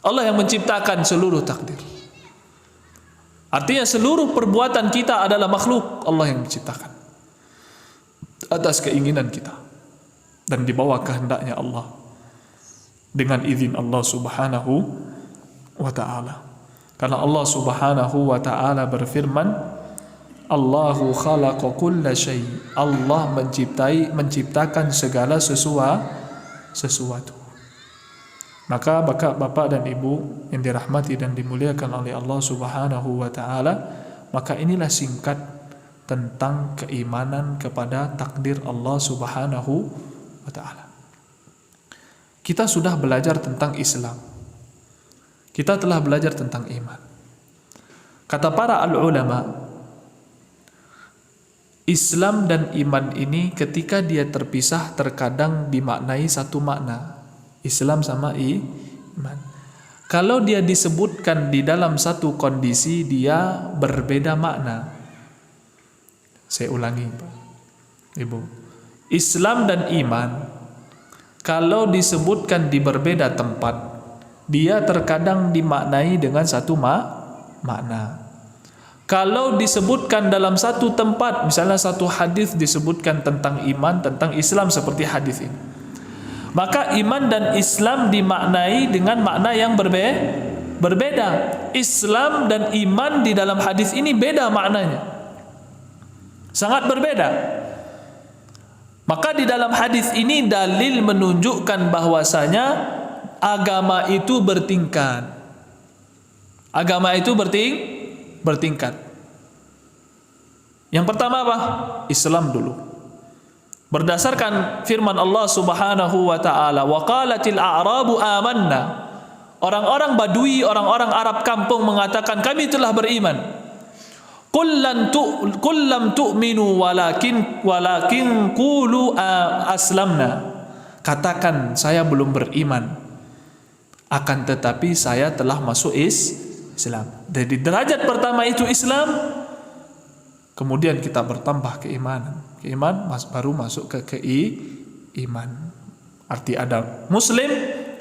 Allah yang menciptakan seluruh takdir. Artinya seluruh perbuatan kita adalah makhluk Allah yang menciptakan atas keinginan kita dan di bawah kehendaknya Allah, dengan izin Allah Subhanahu wa ta'ala. Karena Allah Subhanahu wa ta'ala berfirman, Allahu khalaqa kulla syai', Allah menciptakan segala sesuatu. Maka bapak dan ibu yang dirahmati dan dimuliakan oleh Allah Subhanahu wa ta'ala, maka inilah singkat tentang keimanan kepada takdir Allah Subhanahu wa ta'ala. Kita sudah belajar tentang Islam, kita telah belajar tentang iman. Kata para al-ulama, Islam dan iman ini ketika dia terpisah terkadang dimaknai satu makna, Islam sama iman. Kalau dia disebutkan di dalam satu kondisi, dia berbeda makna. Saya ulangi, Pak, Ibu. Islam dan iman kalau disebutkan di berbeda tempat, dia terkadang dimaknai dengan satu makna. Kalau disebutkan dalam satu tempat, misalnya satu hadis disebutkan tentang iman, tentang Islam seperti hadis ini, maka iman dan Islam dimaknai dengan makna yang berbeda. Islam dan iman di dalam hadis ini beda maknanya, sangat berbeda. Maka di dalam hadis ini dalil menunjukkan bahwasanya agama itu bertingkat. Agama itu bertingkat. Yang pertama apa? Islam dulu. Berdasarkan firman Allah Subhanahu wa ta'ala, wa qalatil a'rabu amanna. Orang-orang Badui, orang-orang Arab kampung mengatakan, kami telah beriman. Qul lam tu'minu walakin qulu aslamna. Katakan, saya belum beriman, akan tetapi saya telah masuk Islam. Jadi derajat pertama itu Islam, kemudian kita bertambah keimanan. Keiman baru masuk ke iman. Arti ada muslim,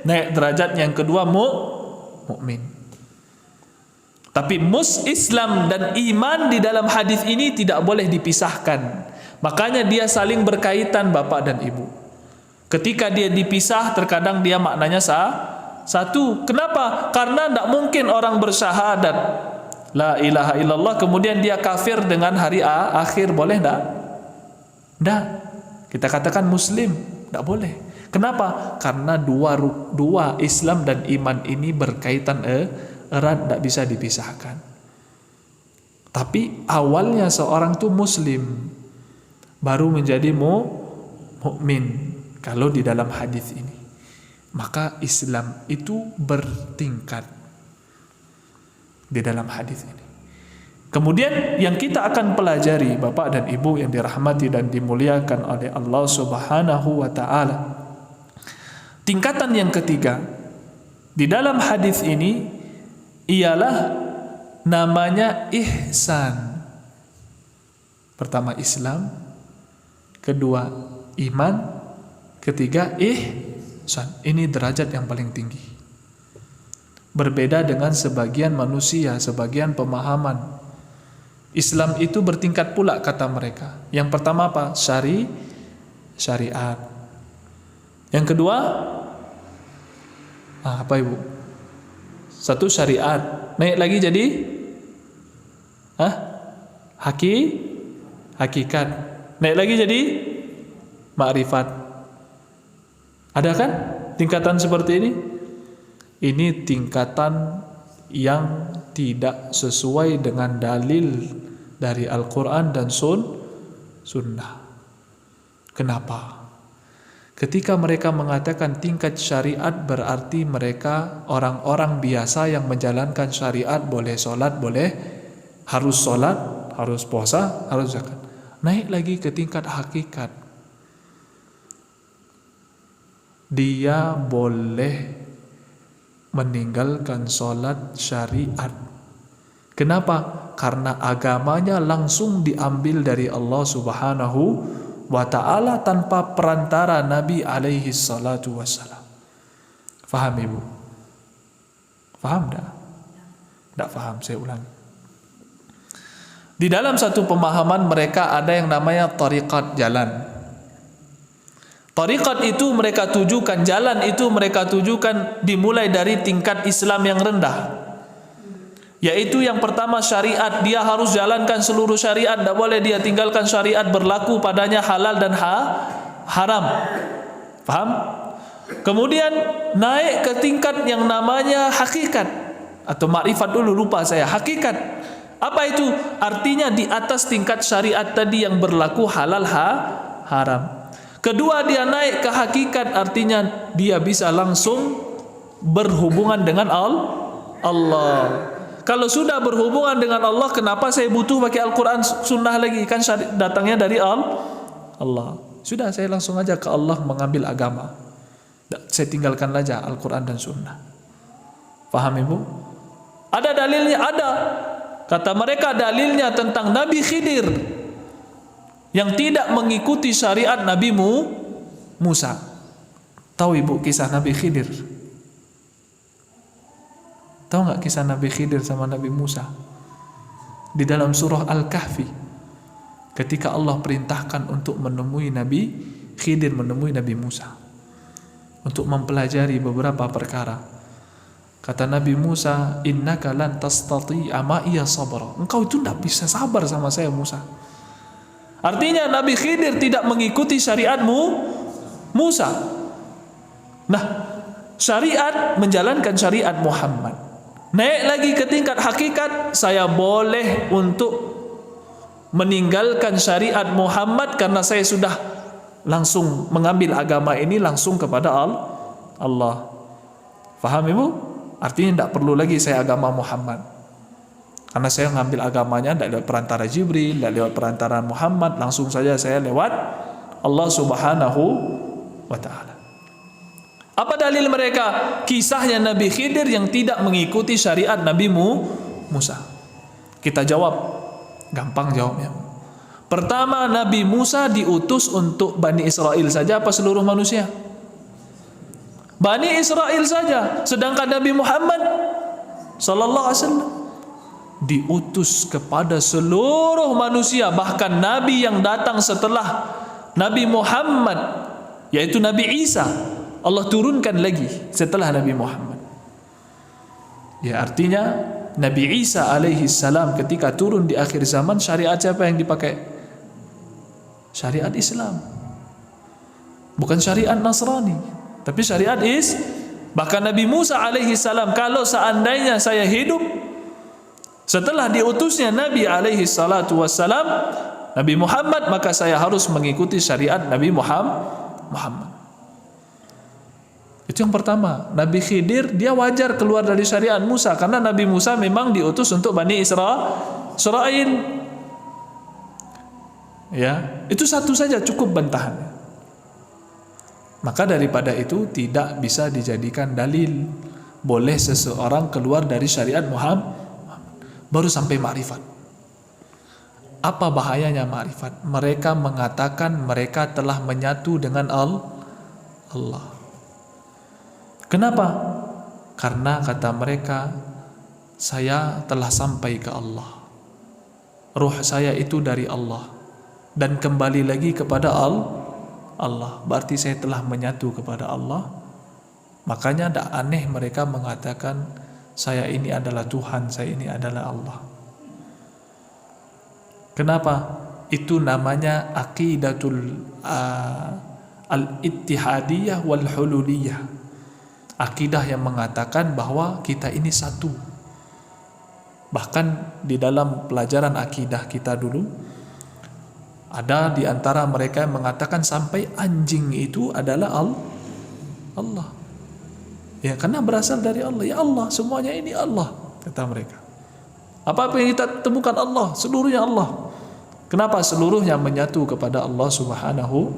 naik derajat yang kedua mukmin. Tapi Islam dan iman di dalam hadis ini tidak boleh dipisahkan. Makanya dia saling berkaitan bapak dan ibu. Ketika dia dipisah, terkadang dia maknanya satu. Kenapa? Karena tidak mungkin orang bersyahadat la ilaha illallah kemudian dia kafir dengan hari akhir. Boleh tidak? Tidak. Kita katakan muslim, tidak boleh. Kenapa? Karena dua Islam dan iman ini berkaitan erat, tidak bisa dipisahkan. Tapi awalnya seorang itu muslim, baru menjadi mukmin. Kalau di dalam hadis ini, maka Islam itu bertingkat di dalam hadis ini. Kemudian yang kita akan pelajari bapak dan ibu yang dirahmati dan dimuliakan oleh Allah Subhanahu wa taala, tingkatan yang ketiga di dalam hadis ini ialah namanya ihsan. Pertama Islam, kedua iman, ketiga ihsan. Ini derajat yang paling tinggi. Berbeda dengan sebagian manusia, sebagian pemahaman. Islam itu bertingkat pula kata mereka. Yang pertama apa? Syariat. Yang kedua apa ibu? Satu syariat, naik lagi jadi hakikat, naik lagi jadi makrifat. Ada kan tingkatan seperti ini? Ini tingkatan yang tidak sesuai dengan dalil dari Al-Quran dan Sunnah. Kenapa? Ketika mereka mengatakan tingkat syariat, berarti mereka orang-orang biasa yang menjalankan syariat, boleh sholat, harus puasa, harus zakat. Naik lagi ke tingkat hakikat, dia boleh meninggalkan sholat syariat. Kenapa? Karena agamanya langsung diambil dari Allah Subhanahu wa ta'ala tanpa perantara Nabi alaihi salatu wassalam. Faham ibu? Faham tak? Tak faham, saya ulangi. Di dalam satu pemahaman mereka ada yang namanya tariqat, jalan. Tariqat itu mereka tujukan, jalan itu mereka tujukan dimulai dari tingkat Islam yang rendah, yaitu yang pertama syariat. Dia harus jalankan seluruh syariat, tidak boleh dia tinggalkan syariat, berlaku padanya halal dan haram. Paham? Kemudian naik ke tingkat yang namanya hakikat atau makrifat dulu, lupa saya. Hakikat apa itu? Artinya di atas tingkat syariat tadi yang berlaku halal haram. Kedua, dia naik ke hakikat, artinya dia bisa langsung berhubungan dengan Allah. Kalau sudah berhubungan dengan Allah, kenapa saya butuh pakai Al-Quran Sunnah lagi? Kan datangnya dari Allah. Sudah, saya langsung aja ke Allah mengambil agama. Saya tinggalkan aja Al-Quran dan Sunnah. Paham ibu? Ada dalilnya? Ada. Kata mereka dalilnya tentang Nabi Khidir yang tidak mengikuti syariat Nabi Musa. Tahu ibu kisah Nabi Khidir? Tahu nggak kisah Nabi Khidir sama Nabi Musa? Di dalam surah Al-Kahfi, ketika Allah perintahkan untuk menemui Nabi Khidir, menemui Nabi Musa untuk mempelajari beberapa perkara. Kata Nabi Musa, innaka lan tastati'a ma'iya sabra. Engkau itu tidak bisa sabar sama saya Musa. Artinya Nabi Khidir tidak mengikuti syariatmu Musa. Nah, syariat menjalankan syariat Muhammad. Naik lagi ke tingkat hakikat, saya boleh untuk meninggalkan syariat Muhammad karena saya sudah langsung mengambil agama ini langsung kepada Allah. Faham ibu? Artinya tidak perlu lagi saya agama Muhammad, karena saya mengambil agamanya tidak lewat perantara Jibril, tidak lewat perantara Muhammad, langsung saja saya lewat Allah Subhanahu wa ta'ala. Apa dalil mereka? Kisahnya Nabi Khidir yang tidak mengikuti syariat Nabi Musa. Kita jawab, gampang jawabnya. Pertama, Nabi Musa diutus untuk Bani Israel saja apa seluruh manusia? Bani Israel saja, sedangkan Nabi Muhammad sallallahu alaihi wasallam diutus kepada seluruh manusia, bahkan nabi yang datang setelah Nabi Muhammad yaitu Nabi Isa Allah turunkan lagi setelah Nabi Muhammad. Ya, artinya Nabi Isa alaihi salam ketika turun di akhir zaman, syariat siapa yang dipakai? Syariat Islam, bukan syariat Nasrani, tapi syariat bahkan Nabi Musa alaihi salam, kalau seandainya saya hidup setelah diutusnya Nabi alaihi salatu wassalam, Nabi Muhammad, maka saya harus mengikuti syariat Nabi Muhammad. Itu yang pertama. Nabi Khidir dia wajar keluar dari syariat Musa, karena Nabi Musa memang diutus untuk Bani Israel. Ya, itu satu saja cukup bantahannya. Maka daripada itu tidak bisa dijadikan dalil boleh seseorang keluar dari syariat Muhammad baru sampai ma'rifat. Apa bahayanya ma'rifat? Mereka mengatakan mereka telah menyatu dengan Allah. Kenapa? Karena kata mereka, saya telah sampai ke Allah, ruh saya itu dari Allah dan kembali lagi kepada Allah. Berarti saya telah menyatu kepada Allah. Makanya tidak aneh mereka mengatakan saya ini adalah Tuhan, saya ini adalah Allah. Kenapa? Itu namanya aqidatul al-ittihadiyah wal hululiyah. Akidah yang mengatakan bahwa kita ini satu. Bahkan di dalam pelajaran akidah kita dulu, ada di antara mereka yang mengatakan sampai anjing itu adalah Allah. Ya, karena berasal dari Allah. Ya Allah, semuanya ini Allah, kata mereka. Apa yang kita temukan Allah, seluruhnya Allah. Kenapa? Seluruhnya menyatu kepada Allah Subhanahu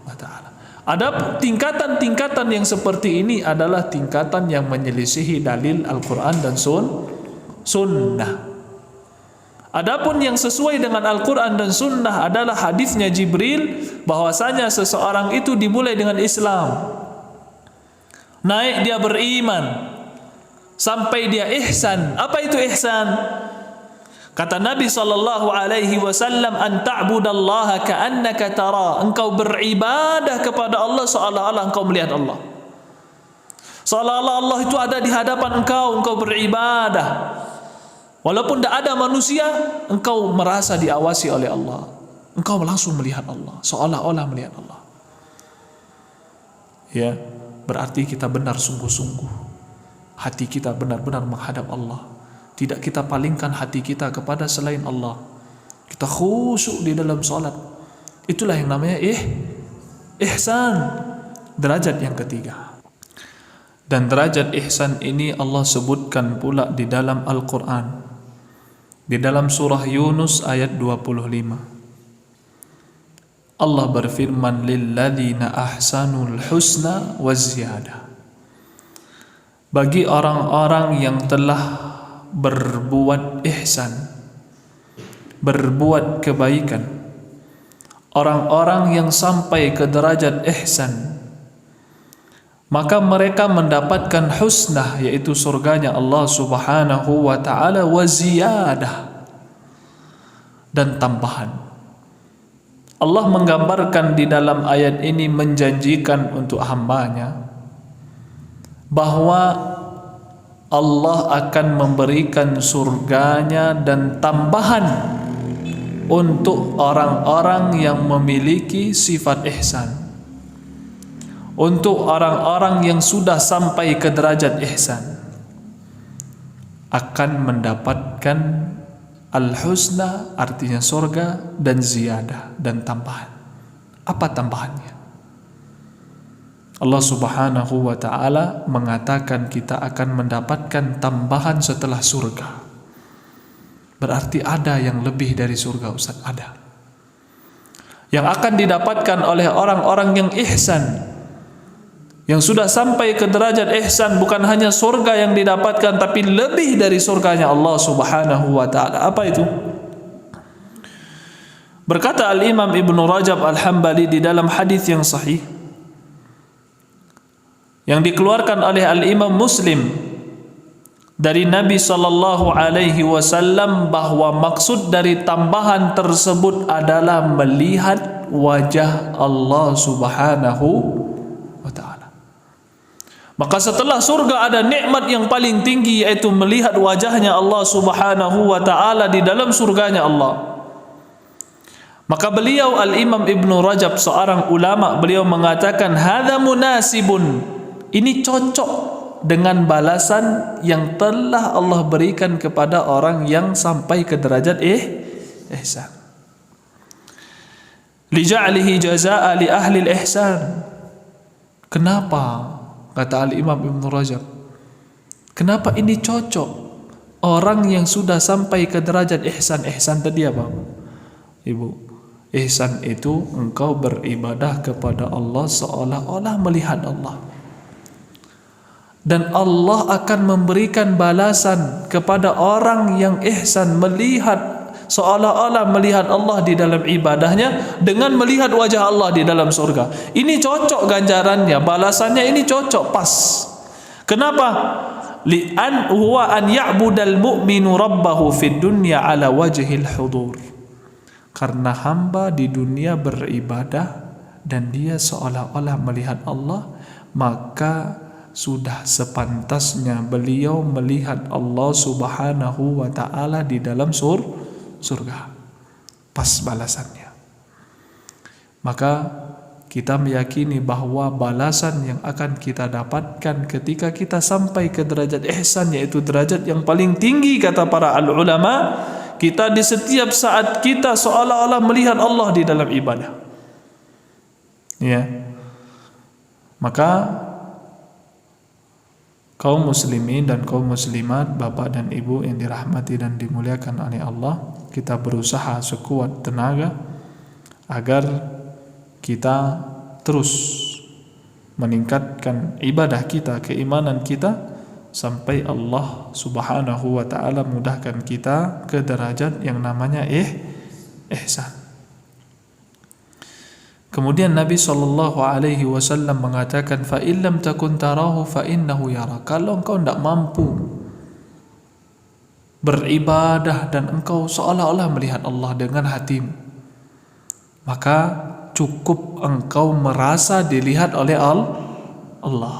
wa ta'ala. Ada tingkatan-tingkatan yang seperti ini adalah tingkatan yang menyelisihi dalil Al-Quran dan Sunnah. Adapun yang sesuai dengan Al-Quran dan Sunnah adalah hadisnya Jibril, bahwasanya seseorang itu dimulai dengan Islam, naik dia beriman, sampai dia ihsan. Apa itu ihsan? Kata Nabi SAW, an ta'budallaha ka'annaka tara. Engkau beribadah kepada Allah seolah-olah engkau melihat Allah. Seolah-olah Allah itu ada di hadapan engkau beribadah. Walaupun tidak ada manusia, engkau merasa diawasi oleh Allah. Engkau langsung melihat Allah, seolah-olah melihat Allah. Ya, berarti kita benar sungguh-sungguh. Hati kita benar-benar menghadap Allah. Tidak kita palingkan hati kita kepada selain Allah. Kita khusyuk di dalam salat. Itulah yang namanya ihsan. Derajat yang ketiga. Dan derajat ihsan ini Allah sebutkan pula di dalam Al-Quran. Di dalam surah Yunus ayat 25. Allah berfirman, lilladzina ahsanul husna wa ziyadah. Bagi orang-orang yang telah berbuat ihsan, berbuat kebaikan, orang-orang yang sampai ke derajat ihsan, maka mereka mendapatkan husnah, yaitu surganya Allah Subhanahu wa ta'ala, wa ziyadah, dan tambahan. Allah menggambarkan di dalam ayat ini, menjanjikan untuk hambanya bahwa Allah akan memberikan surganya dan tambahan untuk orang-orang yang memiliki sifat ihsan. Untuk orang-orang yang sudah sampai ke derajat ihsan akan mendapatkan al-husna, artinya surga, dan ziyadah, dan tambahan. Apa tambahannya? Allah Subhanahu wa ta'ala mengatakan kita akan mendapatkan tambahan setelah surga. Berarti ada yang lebih dari surga, Ustaz. Ada yang akan didapatkan oleh orang-orang yang ihsan, yang sudah sampai ke derajat ihsan. Bukan hanya surga yang didapatkan, tapi lebih dari surganya Allah Subhanahu wa ta'ala. Apa itu? Berkata Al-Imam Ibn Rajab Al-Hambali di dalam hadis yang sahih, yang dikeluarkan oleh Al-Imam Muslim dari Nabi sallallahu alaihi wasallam bahwa maksud dari tambahan tersebut adalah melihat wajah Allah Subhanahu wa taala. Maka setelah surga ada nikmat yang paling tinggi, yaitu melihat wajahnya Allah Subhanahu wa taala di dalam surganya Allah. Maka beliau Al-Imam Ibnu Rajab, seorang ulama, beliau mengatakan hadza munasibun, ini cocok dengan balasan yang telah Allah berikan kepada orang yang sampai ke derajat ihsan. Lija'lihi jazaa'a li ahli al-ihsan. Kenapa? Kata Al-Imam Ibnu Rajab, kenapa ini cocok orang yang sudah sampai ke derajat ihsan? Ihsan tadi apa, Ibu? Ihsan itu engkau beribadah kepada Allah seolah-olah melihat Allah. Dan Allah akan memberikan balasan kepada orang yang ihsan, melihat seolah-olah melihat Allah di dalam ibadahnya dengan melihat wajah Allah di dalam surga. Ini cocok ganjarannya, balasannya ini cocok, pas. Kenapa? Li'an huwa an ya'budal mu'minu rabbahu fid dunya ala wajhil hudur. Karena hamba di dunia beribadah dan dia seolah-olah melihat Allah, maka sudah sepantasnya beliau melihat Allah Subhanahu wa ta'ala di dalam surga. Pas balasannya. Maka kita meyakini bahwa balasan yang akan kita dapatkan ketika kita sampai ke derajat ihsan, yaitu derajat yang paling tinggi kata para ulama, kita di setiap saat kita seolah-olah melihat Allah di dalam ibadah. Ya. Maka kaum muslimin dan kaum muslimat, bapak dan ibu yang dirahmati dan dimuliakan oleh Allah, kita berusaha sekuat tenaga agar kita terus meningkatkan ibadah kita, keimanan kita, sampai Allah Subhanahu wa ta'ala mudahkan kita ke derajat yang namanya ihsan. Kemudian Nabi sallallahu alaihi wasallam mengatakan, fa illam takun tarahu fa innahu yara. Kalau engkau tidak mampu beribadah dan engkau seolah-olah melihat Allah dengan hatimu, maka cukup engkau merasa dilihat oleh Allah.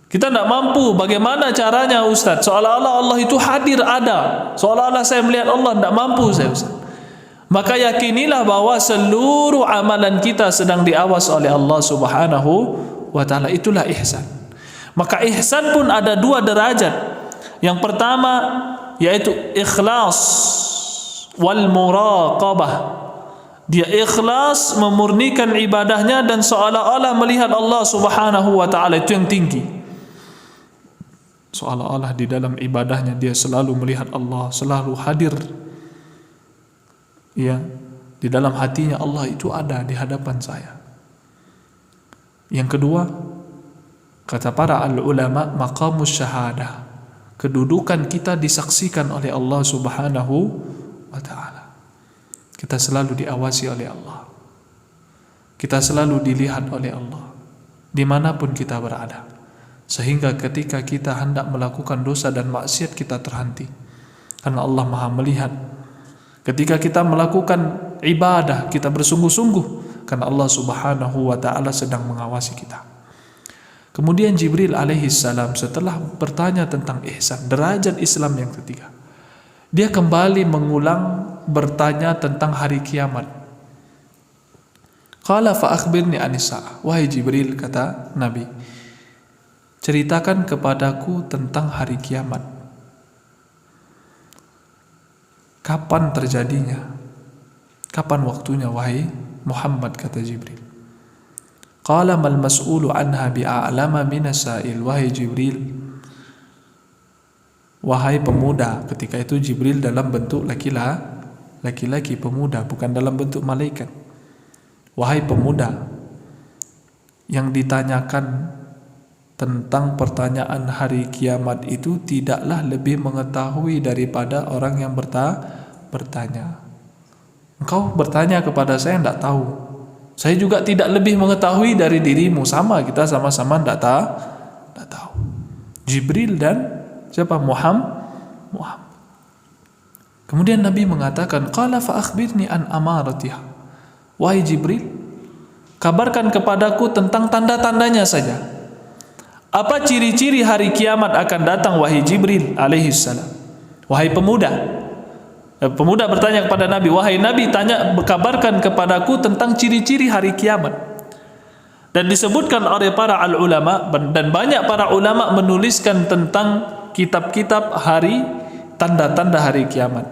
Kita tidak mampu, bagaimana caranya Ustaz? Seolah-olah Allah itu hadir, ada. Seolah-olah saya melihat Allah, tidak mampu saya Ustaz. Maka yakinilah bahwa seluruh amalan kita sedang diawas oleh Allah Subhanahu wa ta'ala. Itulah ihsan. Maka ihsan pun ada dua derajat. Yang pertama yaitu ikhlas wal muraqabah. Dia ikhlas memurnikan ibadahnya dan seolah-olah melihat Allah Subhanahu wa ta'ala. Itu yang tinggi. Seolah-olah di dalam ibadahnya dia selalu melihat Allah, selalu hadir. Ya, di dalam hatinya Allah itu ada di hadapan saya. Yang kedua, kata para ulama, maqamus syahadah, kedudukan kita disaksikan oleh Allah Subhanahu wa ta'ala. Kita selalu diawasi oleh Allah, kita selalu dilihat oleh Allah dimanapun kita berada, sehingga ketika kita hendak melakukan dosa dan maksiat kita terhenti, karena Allah maha melihat. Ketika kita melakukan ibadah, kita bersungguh-sungguh karena Allah Subhanahu wa ta'ala sedang mengawasi kita. Kemudian Jibril alaihi salam setelah bertanya tentang ihsan, derajat Islam yang ketiga, dia kembali mengulang bertanya tentang hari kiamat. Qala fa akhbirni anis sa'ah. Wahai Jibril, kata Nabi, ceritakan kepadaku tentang hari kiamat. Kapan terjadinya? Kapan waktunya wahai Muhammad, kata Jibril. Qala mal mas'ulu anha bi'a'lama minas sa'il. Wahai Jibril, wahai pemuda, ketika itu Jibril dalam bentuk laki-laki pemuda, bukan dalam bentuk malaikat. Wahai pemuda, yang ditanyakan tentang pertanyaan hari kiamat itu tidaklah lebih mengetahui daripada orang yang bertanya. Engkau bertanya kepada saya, tidak tahu. Saya juga tidak lebih mengetahui dari dirimu. Sama, kita sama-sama tidak tahu. Jibril dan siapa? Muhammad. Kemudian Nabi mengatakan, qala fa akhbirni an amaratiha. Wahai Jibril, kabarkan kepadaku tentang tanda-tandanya saja. Apa ciri-ciri hari kiamat akan datang, wahai Jibril alaihi salam? Wahai pemuda. Pemuda bertanya kepada Nabi, wahai Nabi, kabarkan kepadaku tentang ciri-ciri hari kiamat. Dan disebutkan oleh para ulama, dan banyak para ulama menuliskan tentang kitab-kitab hari tanda-tanda hari kiamat.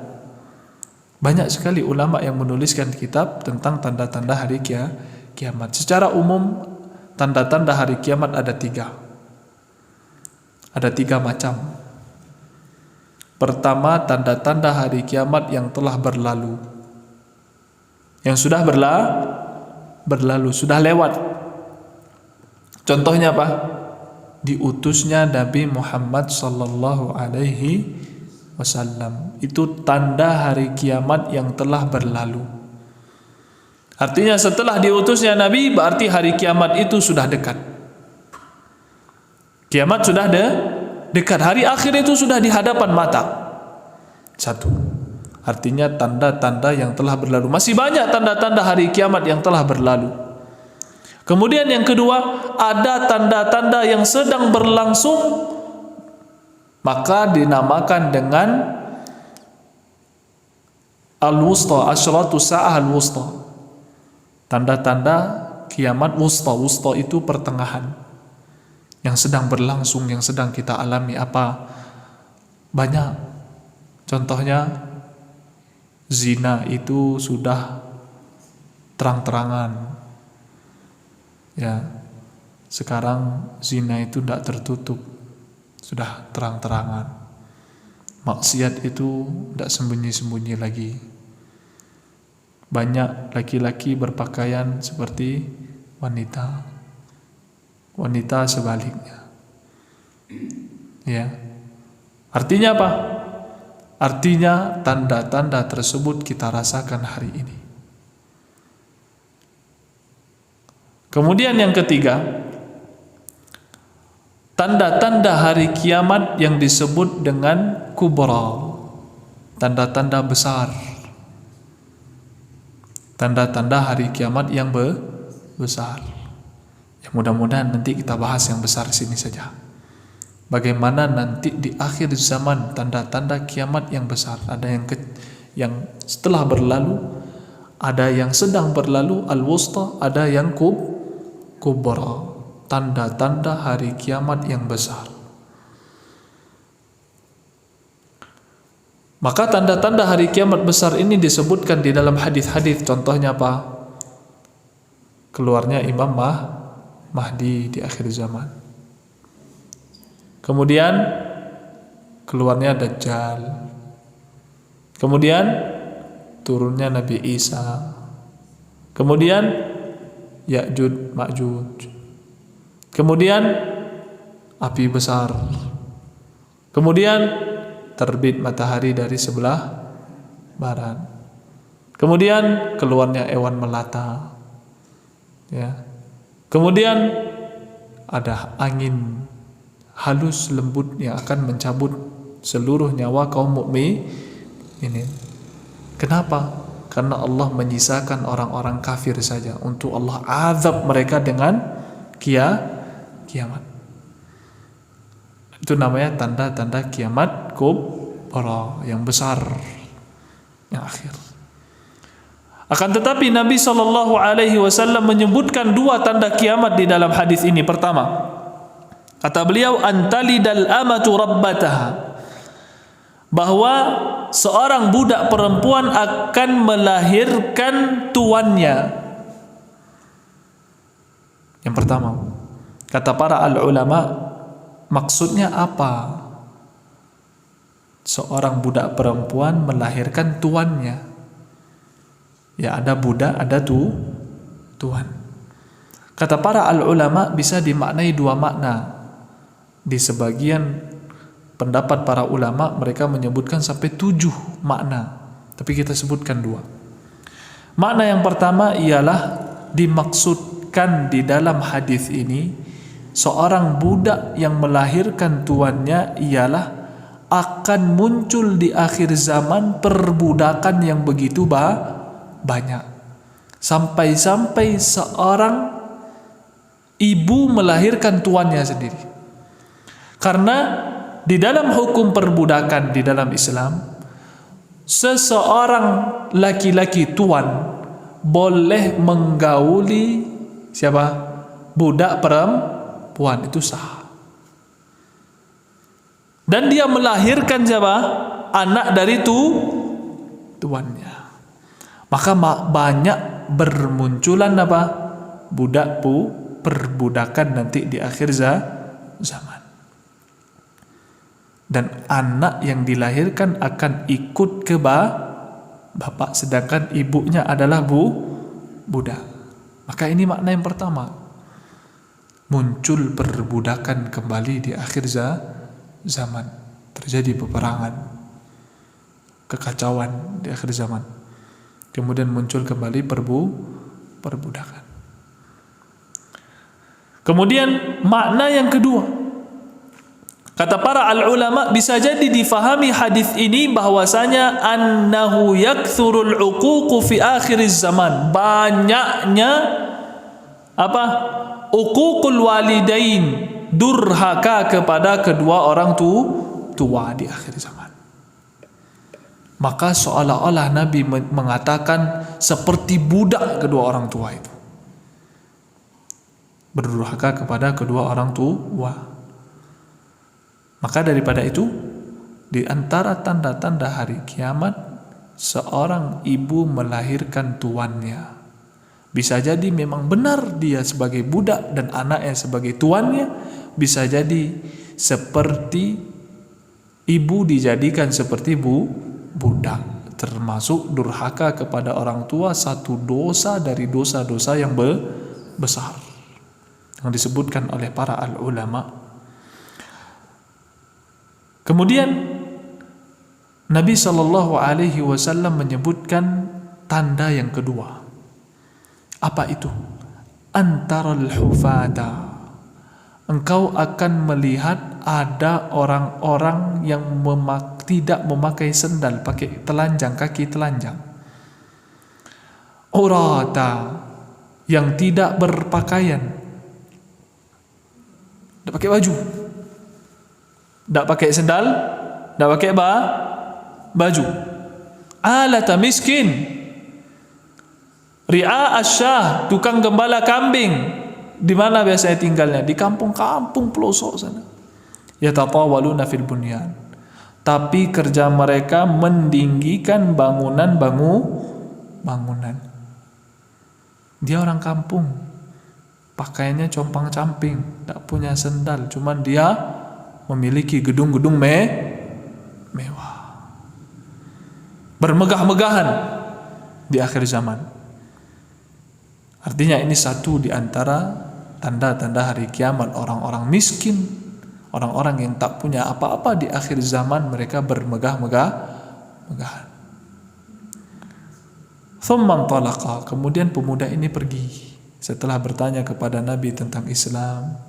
Banyak sekali ulama yang menuliskan kitab tentang tanda-tanda hari kiamat. Secara umum, tanda-tanda hari kiamat ada 3. Ada 3 macam. Pertama, tanda-tanda hari kiamat yang telah berlalu. Yang sudah berlalu, sudah lewat. Contohnya apa? Diutusnya Nabi Muhammad sallallahu alaihi wasallam. Itu tanda hari kiamat yang telah berlalu. Artinya setelah diutusnya Nabi, berarti hari kiamat itu sudah dekat. Kiamat sudah dekat. Hari akhir itu sudah di hadapan mata. 1. Artinya tanda-tanda yang telah berlalu. Masih banyak tanda-tanda hari kiamat yang telah berlalu. Kemudian yang kedua, ada tanda-tanda yang sedang berlangsung, maka dinamakan dengan al-wusta, asyratu sa'ah al-wusta. Tanda-tanda kiamat wusta. Wusta itu pertengahan, yang sedang berlangsung, yang sedang kita alami. Apa? Banyak. Contohnya, zina itu sudah terang-terangan. Ya, sekarang zina itu tidak tertutup, sudah terang-terangan. Maksiat itu tidak sembunyi-sembunyi lagi. Banyak laki-laki berpakaian seperti wanita, wanita sebaliknya. Ya, artinya apa? Artinya tanda-tanda tersebut kita rasakan hari ini. Kemudian yang ketiga, tanda-tanda hari kiamat yang disebut dengan kubra, tanda-tanda besar. Tanda-tanda hari kiamat yang besar. Ya, mudah-mudahan nanti kita bahas yang besar sini saja. Bagaimana nanti di akhir zaman tanda-tanda kiamat yang besar. Ada yang setelah berlalu, ada yang sedang berlalu, al-wusta, ada yang kubra, tanda-tanda hari kiamat yang besar. Maka tanda-tanda hari kiamat besar ini disebutkan di dalam hadis-hadis. Contohnya apa? Keluarnya Imam Mahdi di akhir zaman. Kemudian keluarnya Dajjal. Kemudian turunnya Nabi Isa. Kemudian Ya'juj Ma'juj. Kemudian api besar. Kemudian terbit matahari dari sebelah barat. Kemudian keluarnya hewan melata. Ya. Kemudian ada angin halus lembut yang akan mencabut seluruh nyawa kaum mukmin ini. Kenapa? Karena Allah menyisakan orang-orang kafir saja untuk Allah azab mereka dengan kiamat. Itu namanya tanda-tanda kiamat kubra, yang besar, yang akhir. Akan tetapi Nabi SAW menyebutkan 2 tanda kiamat di dalam hadis ini. Pertama, kata beliau, antalidal amatu rabbataha, bahwa seorang budak perempuan akan melahirkan tuannya. Yang pertama, kata para ulama, maksudnya apa? Seorang budak perempuan melahirkan tuannya. Ya, ada budak, ada tuan. Kata para ulama bisa dimaknai 2 makna. Di sebagian pendapat para ulama mereka menyebutkan sampai 7 makna, tapi kita sebutkan 2. Makna yang pertama ialah dimaksudkan di dalam hadis ini, seorang budak yang melahirkan tuannya ialah akan muncul di akhir zaman perbudakan yang begitu banyak. Sampai-sampai seorang ibu melahirkan tuannya sendiri. Karena di dalam hukum perbudakan di dalam Islam, seseorang laki-laki tuan boleh menggauli siapa? Budak perempuan, itu sah. Dan dia melahirkan siapa? Anak dari tuannya. Maka banyak bermunculan apa? Budak perbudakan nanti di akhir zaman. Dan anak yang dilahirkan akan ikut ke bapak, sedangkan ibunya adalah budak. Maka ini makna yang pertama, muncul perbudakan kembali di akhir zaman. Terjadi peperangan, kekacauan di akhir zaman, kemudian muncul kembali perbudakan. Kemudian makna yang kedua, kata para al-ulama, bisa jadi difahami hadis ini bahwasanya annahu yakthurul uququ fi akhir zaman. Banyaknya apa? Uququl walidain, durhaka kepada kedua orang tua di akhir zaman. Maka seolah-olah Nabi mengatakan seperti budak kedua orang tua itu, berdurhaka kepada kedua orang tua. Maka daripada itu, di antara tanda-tanda hari kiamat, seorang ibu melahirkan tuannya. Bisa jadi memang benar dia sebagai budak dan anaknya sebagai tuannya. Bisa jadi seperti ibu dijadikan seperti budak. Termasuk durhaka kepada orang tua, satu dosa dari dosa-dosa yang besar yang disebutkan oleh para al-ulama. Kemudian Nabi SAW menyebutkan tanda yang kedua. Apa itu? Antaral hufata. Engkau akan melihat ada orang-orang yang tidak memakai sendal, pakai telanjang, kaki telanjang. Urata, yang tidak berpakaian, tidak pakai baju, tidak pakai sendal, tidak pakai baju. Alata miskin, ri'a asyah, tukang gembala kambing. Di mana biasanya tinggalnya? Di kampung-kampung pelosok sana. Yatatawaluna fil bunyan. Tapi kerja mereka mendinggikan bangunan. Dia orang kampung, pakaiannya compang-camping, tak punya sendal, cuman dia memiliki gedung-gedung mewah, bermegah-megahan di akhir zaman. Artinya ini satu di antara tanda-tanda hari kiamat. Orang-orang miskin, orang-orang yang tak punya apa-apa di akhir zaman, mereka bermegah-megahan. Thumman talaqa, kemudian pemuda ini pergi setelah bertanya kepada Nabi tentang Islam,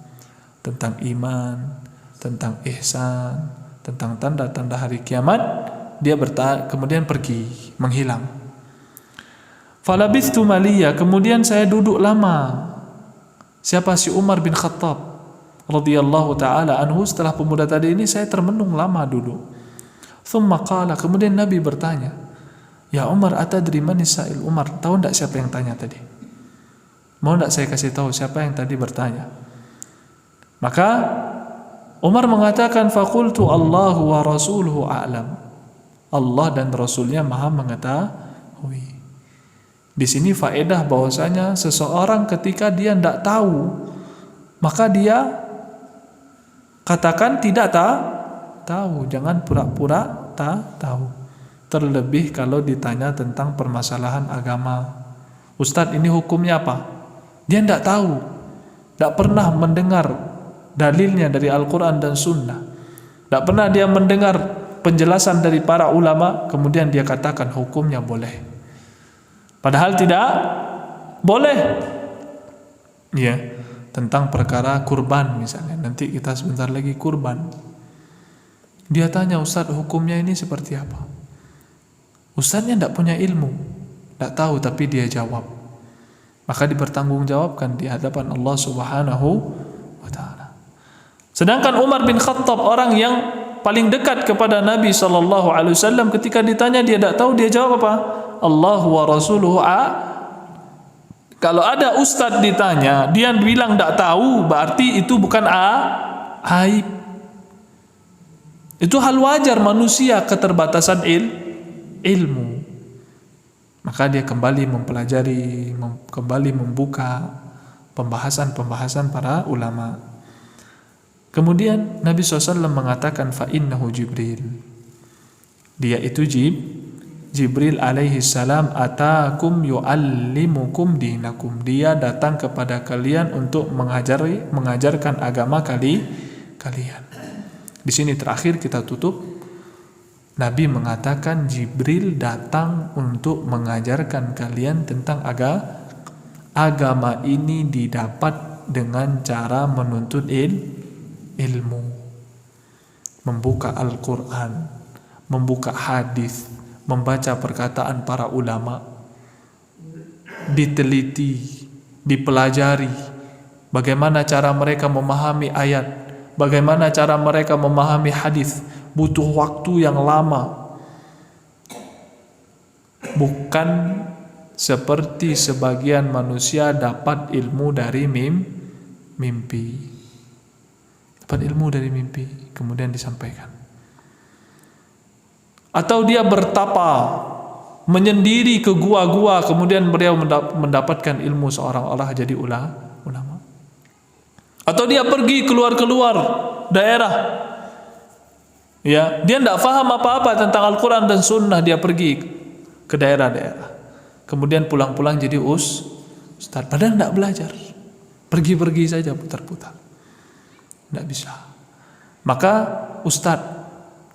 tentang iman, tentang ihsan, tentang tanda-tanda hari kiamat. Dia kemudian pergi, menghilang. Falabithtu maliya, kemudian saya duduk lama. Siapa? Si Umar bin Khattab radhiyallahu taala anhu. Setelah pemuda tadi ini, saya termenung lama duduk. Thumma qala, kemudian Nabi bertanya, ya Umar, atadri man sa'il? Umar, tahu enggak siapa yang tanya tadi? Mau enggak saya kasih tahu siapa yang tadi bertanya? Maka Umar mengatakan, faqultu Allahu wa rasuluhu a'lam. Allah dan Rasulnya maha mengetahui. Di sini faedah bahwasanya seseorang ketika dia tidak tahu, maka dia katakan tidak tahu. Jangan pura-pura tahu. Terlebih kalau ditanya tentang permasalahan agama. Ustadz, ini hukumnya apa? Dia tidak tahu, tidak pernah mendengar dalilnya dari Al-Quran dan Sunnah, tidak pernah dia mendengar penjelasan dari para ulama, kemudian dia katakan hukumnya boleh, padahal tidak boleh. Ya, tentang perkara kurban misalnya. Nanti kita sebentar lagi kurban. Dia tanya, Ustaz, hukumnya ini seperti apa? Ustaznya tidak punya ilmu, tidak tahu, tapi dia jawab. Maka dipertanggungjawabkan di hadapan Allah Subhanahu wa Ta'ala. Sedangkan Umar bin Khattab, orang yang paling dekat kepada Nabi SAW, ketika ditanya dia tidak tahu, dia jawab apa? Allah wa rasuluhu Kalau ada ustadz ditanya, dia bilang tidak tahu, berarti itu bukan aib. Itu hal wajar manusia, keterbatasan ilmu. Maka dia kembali mempelajari, kembali membuka pembahasan-pembahasan para ulama. Kemudian Nabi SAW mengatakan, fa'innahu Jibril. Dia itu Jibril alaihi salam, atakum yu'allimukum dinakum. Dia datang kepada kalian untuk mengajarkan agama kalian. Di sini terakhir kita tutup. Nabi mengatakan Jibril datang untuk mengajarkan kalian tentang agama ini didapat dengan cara menuntut ilmu, membuka Al-Quran, membuka hadis, membaca perkataan para ulama, diteliti, dipelajari bagaimana cara mereka memahami ayat, bagaimana cara mereka memahami hadis. Butuh waktu yang lama, bukan seperti sebagian manusia dapat ilmu dari mimpi. Dapat ilmu dari mimpi kemudian disampaikan. Atau dia bertapa, menyendiri ke gua-gua, kemudian beliau mendapatkan ilmu seorang jadi ulama. Atau dia pergi keluar daerah, ya, dia tidak faham apa-apa tentang Al-Quran dan Sunnah, dia pergi ke daerah-daerah, kemudian pulang-pulang jadi ustaz, padahal tidak belajar, pergi-pergi saja putar-putar, tidak bisa. Maka ustaz,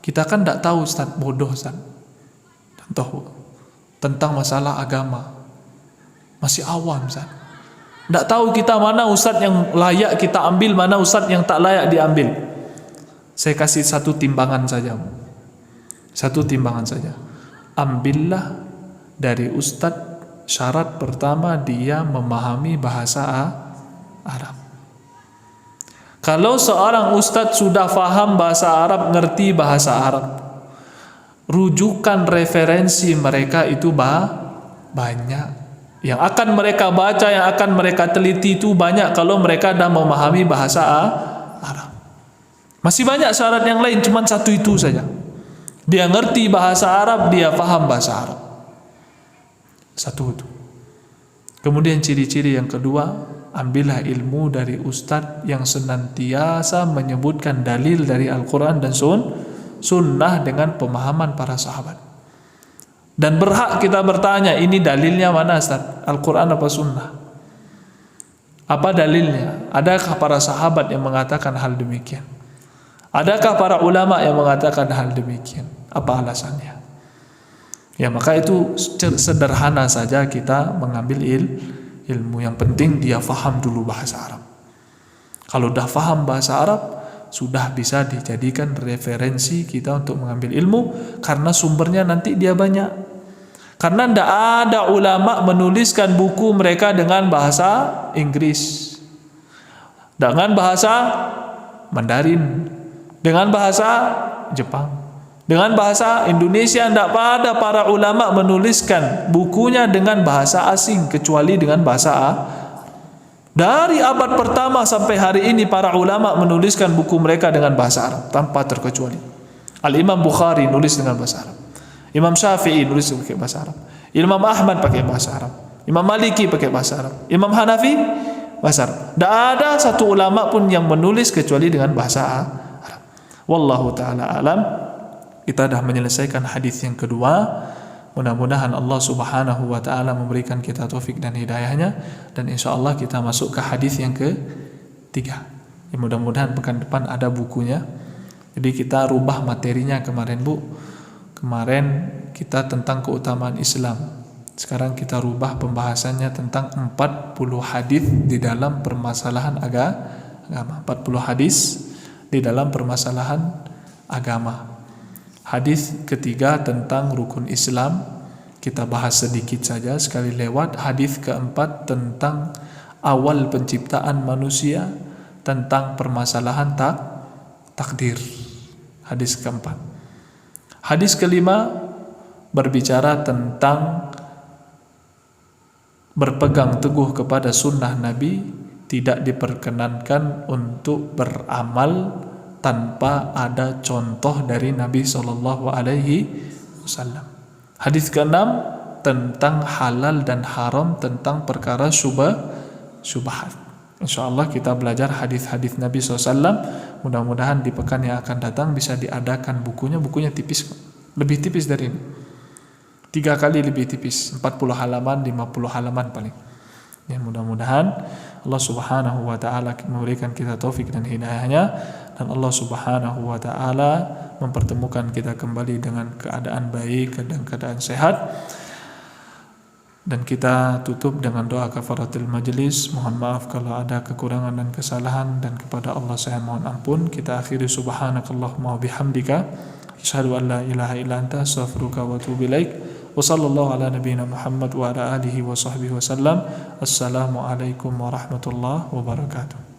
kita kan tidak tahu, ustaz, bodoh ustaz, tahu tentang masalah agama, masih awam ustaz, tidak tahu kita mana ustaz yang layak kita ambil, mana ustaz yang tak layak diambil. Saya kasih satu timbangan saja. Ambillah dari ustadz, syarat pertama dia memahami bahasa Arab. Kalau seorang ustadz sudah faham bahasa Arab, ngerti bahasa Arab, rujukan referensi mereka itu banyak. Yang akan mereka baca, yang akan mereka teliti itu banyak kalau mereka dah memahami bahasa Arab. Masih banyak syarat yang lain, cuma satu itu saja. Dia ngerti bahasa Arab, dia faham bahasa Arab. Satu itu. Kemudian ciri-ciri yang kedua, ambillah ilmu dari ustadz yang senantiasa menyebutkan dalil dari Al-Quran dan Sunnah dengan pemahaman para sahabat. Dan berhak kita bertanya, ini dalilnya mana Ustaz? Al-Quran apa Sunnah? Apa dalilnya? Adakah para sahabat yang mengatakan hal demikian? Adakah para ulama yang mengatakan hal demikian? Apa alasannya? Ya, maka itu sederhana saja kita mengambil ilmu. Yang penting dia faham dulu bahasa Arab. Kalau dah faham bahasa Arab, sudah bisa dijadikan referensi kita untuk mengambil ilmu, karena sumbernya nanti dia banyak. Karena tidak ada ulama menuliskan buku mereka dengan bahasa Inggris, dengan bahasa Mandarin, dengan bahasa Jepang, dengan bahasa Indonesia. Tidak ada para ulama menuliskan bukunya dengan bahasa asing, kecuali dengan bahasa Dari abad pertama sampai hari ini para ulama menuliskan buku mereka dengan bahasa Arab tanpa terkecuali. Al-Imam Bukhari nulis dengan bahasa Arab, Imam Syafi'i nulis pakai bahasa Arab, Imam Ahmad pakai bahasa Arab, Imam Maliki pakai bahasa Arab, Imam Hanafi bahasa Arab. Tidak ada satu ulama pun yang menulis kecuali dengan bahasa Arab. Wallahu ta'ala alam. Kita dah menyelesaikan hadis yang kedua. Mudah-mudahan Allah Subhanahu wa ta'ala memberikan kita taufik dan hidayahnya, dan insyaAllah kita masuk ke hadis yang ketiga. Ya, mudah-mudahan pekan depan ada bukunya. Jadi kita rubah materinya kemarin, Bu. Kemarin kita tentang keutamaan Islam. Sekarang kita rubah pembahasannya tentang 40 hadis di dalam permasalahan agama. 40 hadis di dalam permasalahan agama. Hadis ketiga tentang rukun Islam kita bahas sedikit saja sekali lewat. Hadis keempat tentang awal penciptaan manusia, tentang permasalahan takdir. Hadis keempat. Hadis kelima berbicara tentang berpegang teguh kepada sunnah Nabi, tidak diperkenankan untuk beramal tanpa ada contoh dari Nabi Shallallahu Alaihi Wasallam. Hadis keenam tentang halal dan haram, tentang perkara syubhat. InsyaAllah kita belajar hadis-hadis Nabi SAW. Mudah-mudahan di pekan yang akan datang bisa diadakan bukunya. Bukunya tipis kok, lebih tipis dari ini, 3 kali lebih tipis, 40 halaman, 50 halaman paling. Ya, mudah-mudahan Allah Subhanahu wa taala memberikan kita taufik dan hidayahnya, dan Allah Subhanahu wa taala mempertemukan kita kembali dengan keadaan baik dan keadaan sehat. Dan kita tutup dengan doa kafaratul majlis. Mohon maaf kalau ada kekurangan dan kesalahan, dan kepada Allah saya mohon ampun. Kita akhiri subhanakallahumma wa bihamdika asyhadu an la ilaha illa anta astaghfiruka wa atubu ilaik. Wa sallallahu ala nabiyyina Muhammad wa ala alihi wa sahbihi wasallam. Assalamualaikum warahmatullahi wabarakatuh.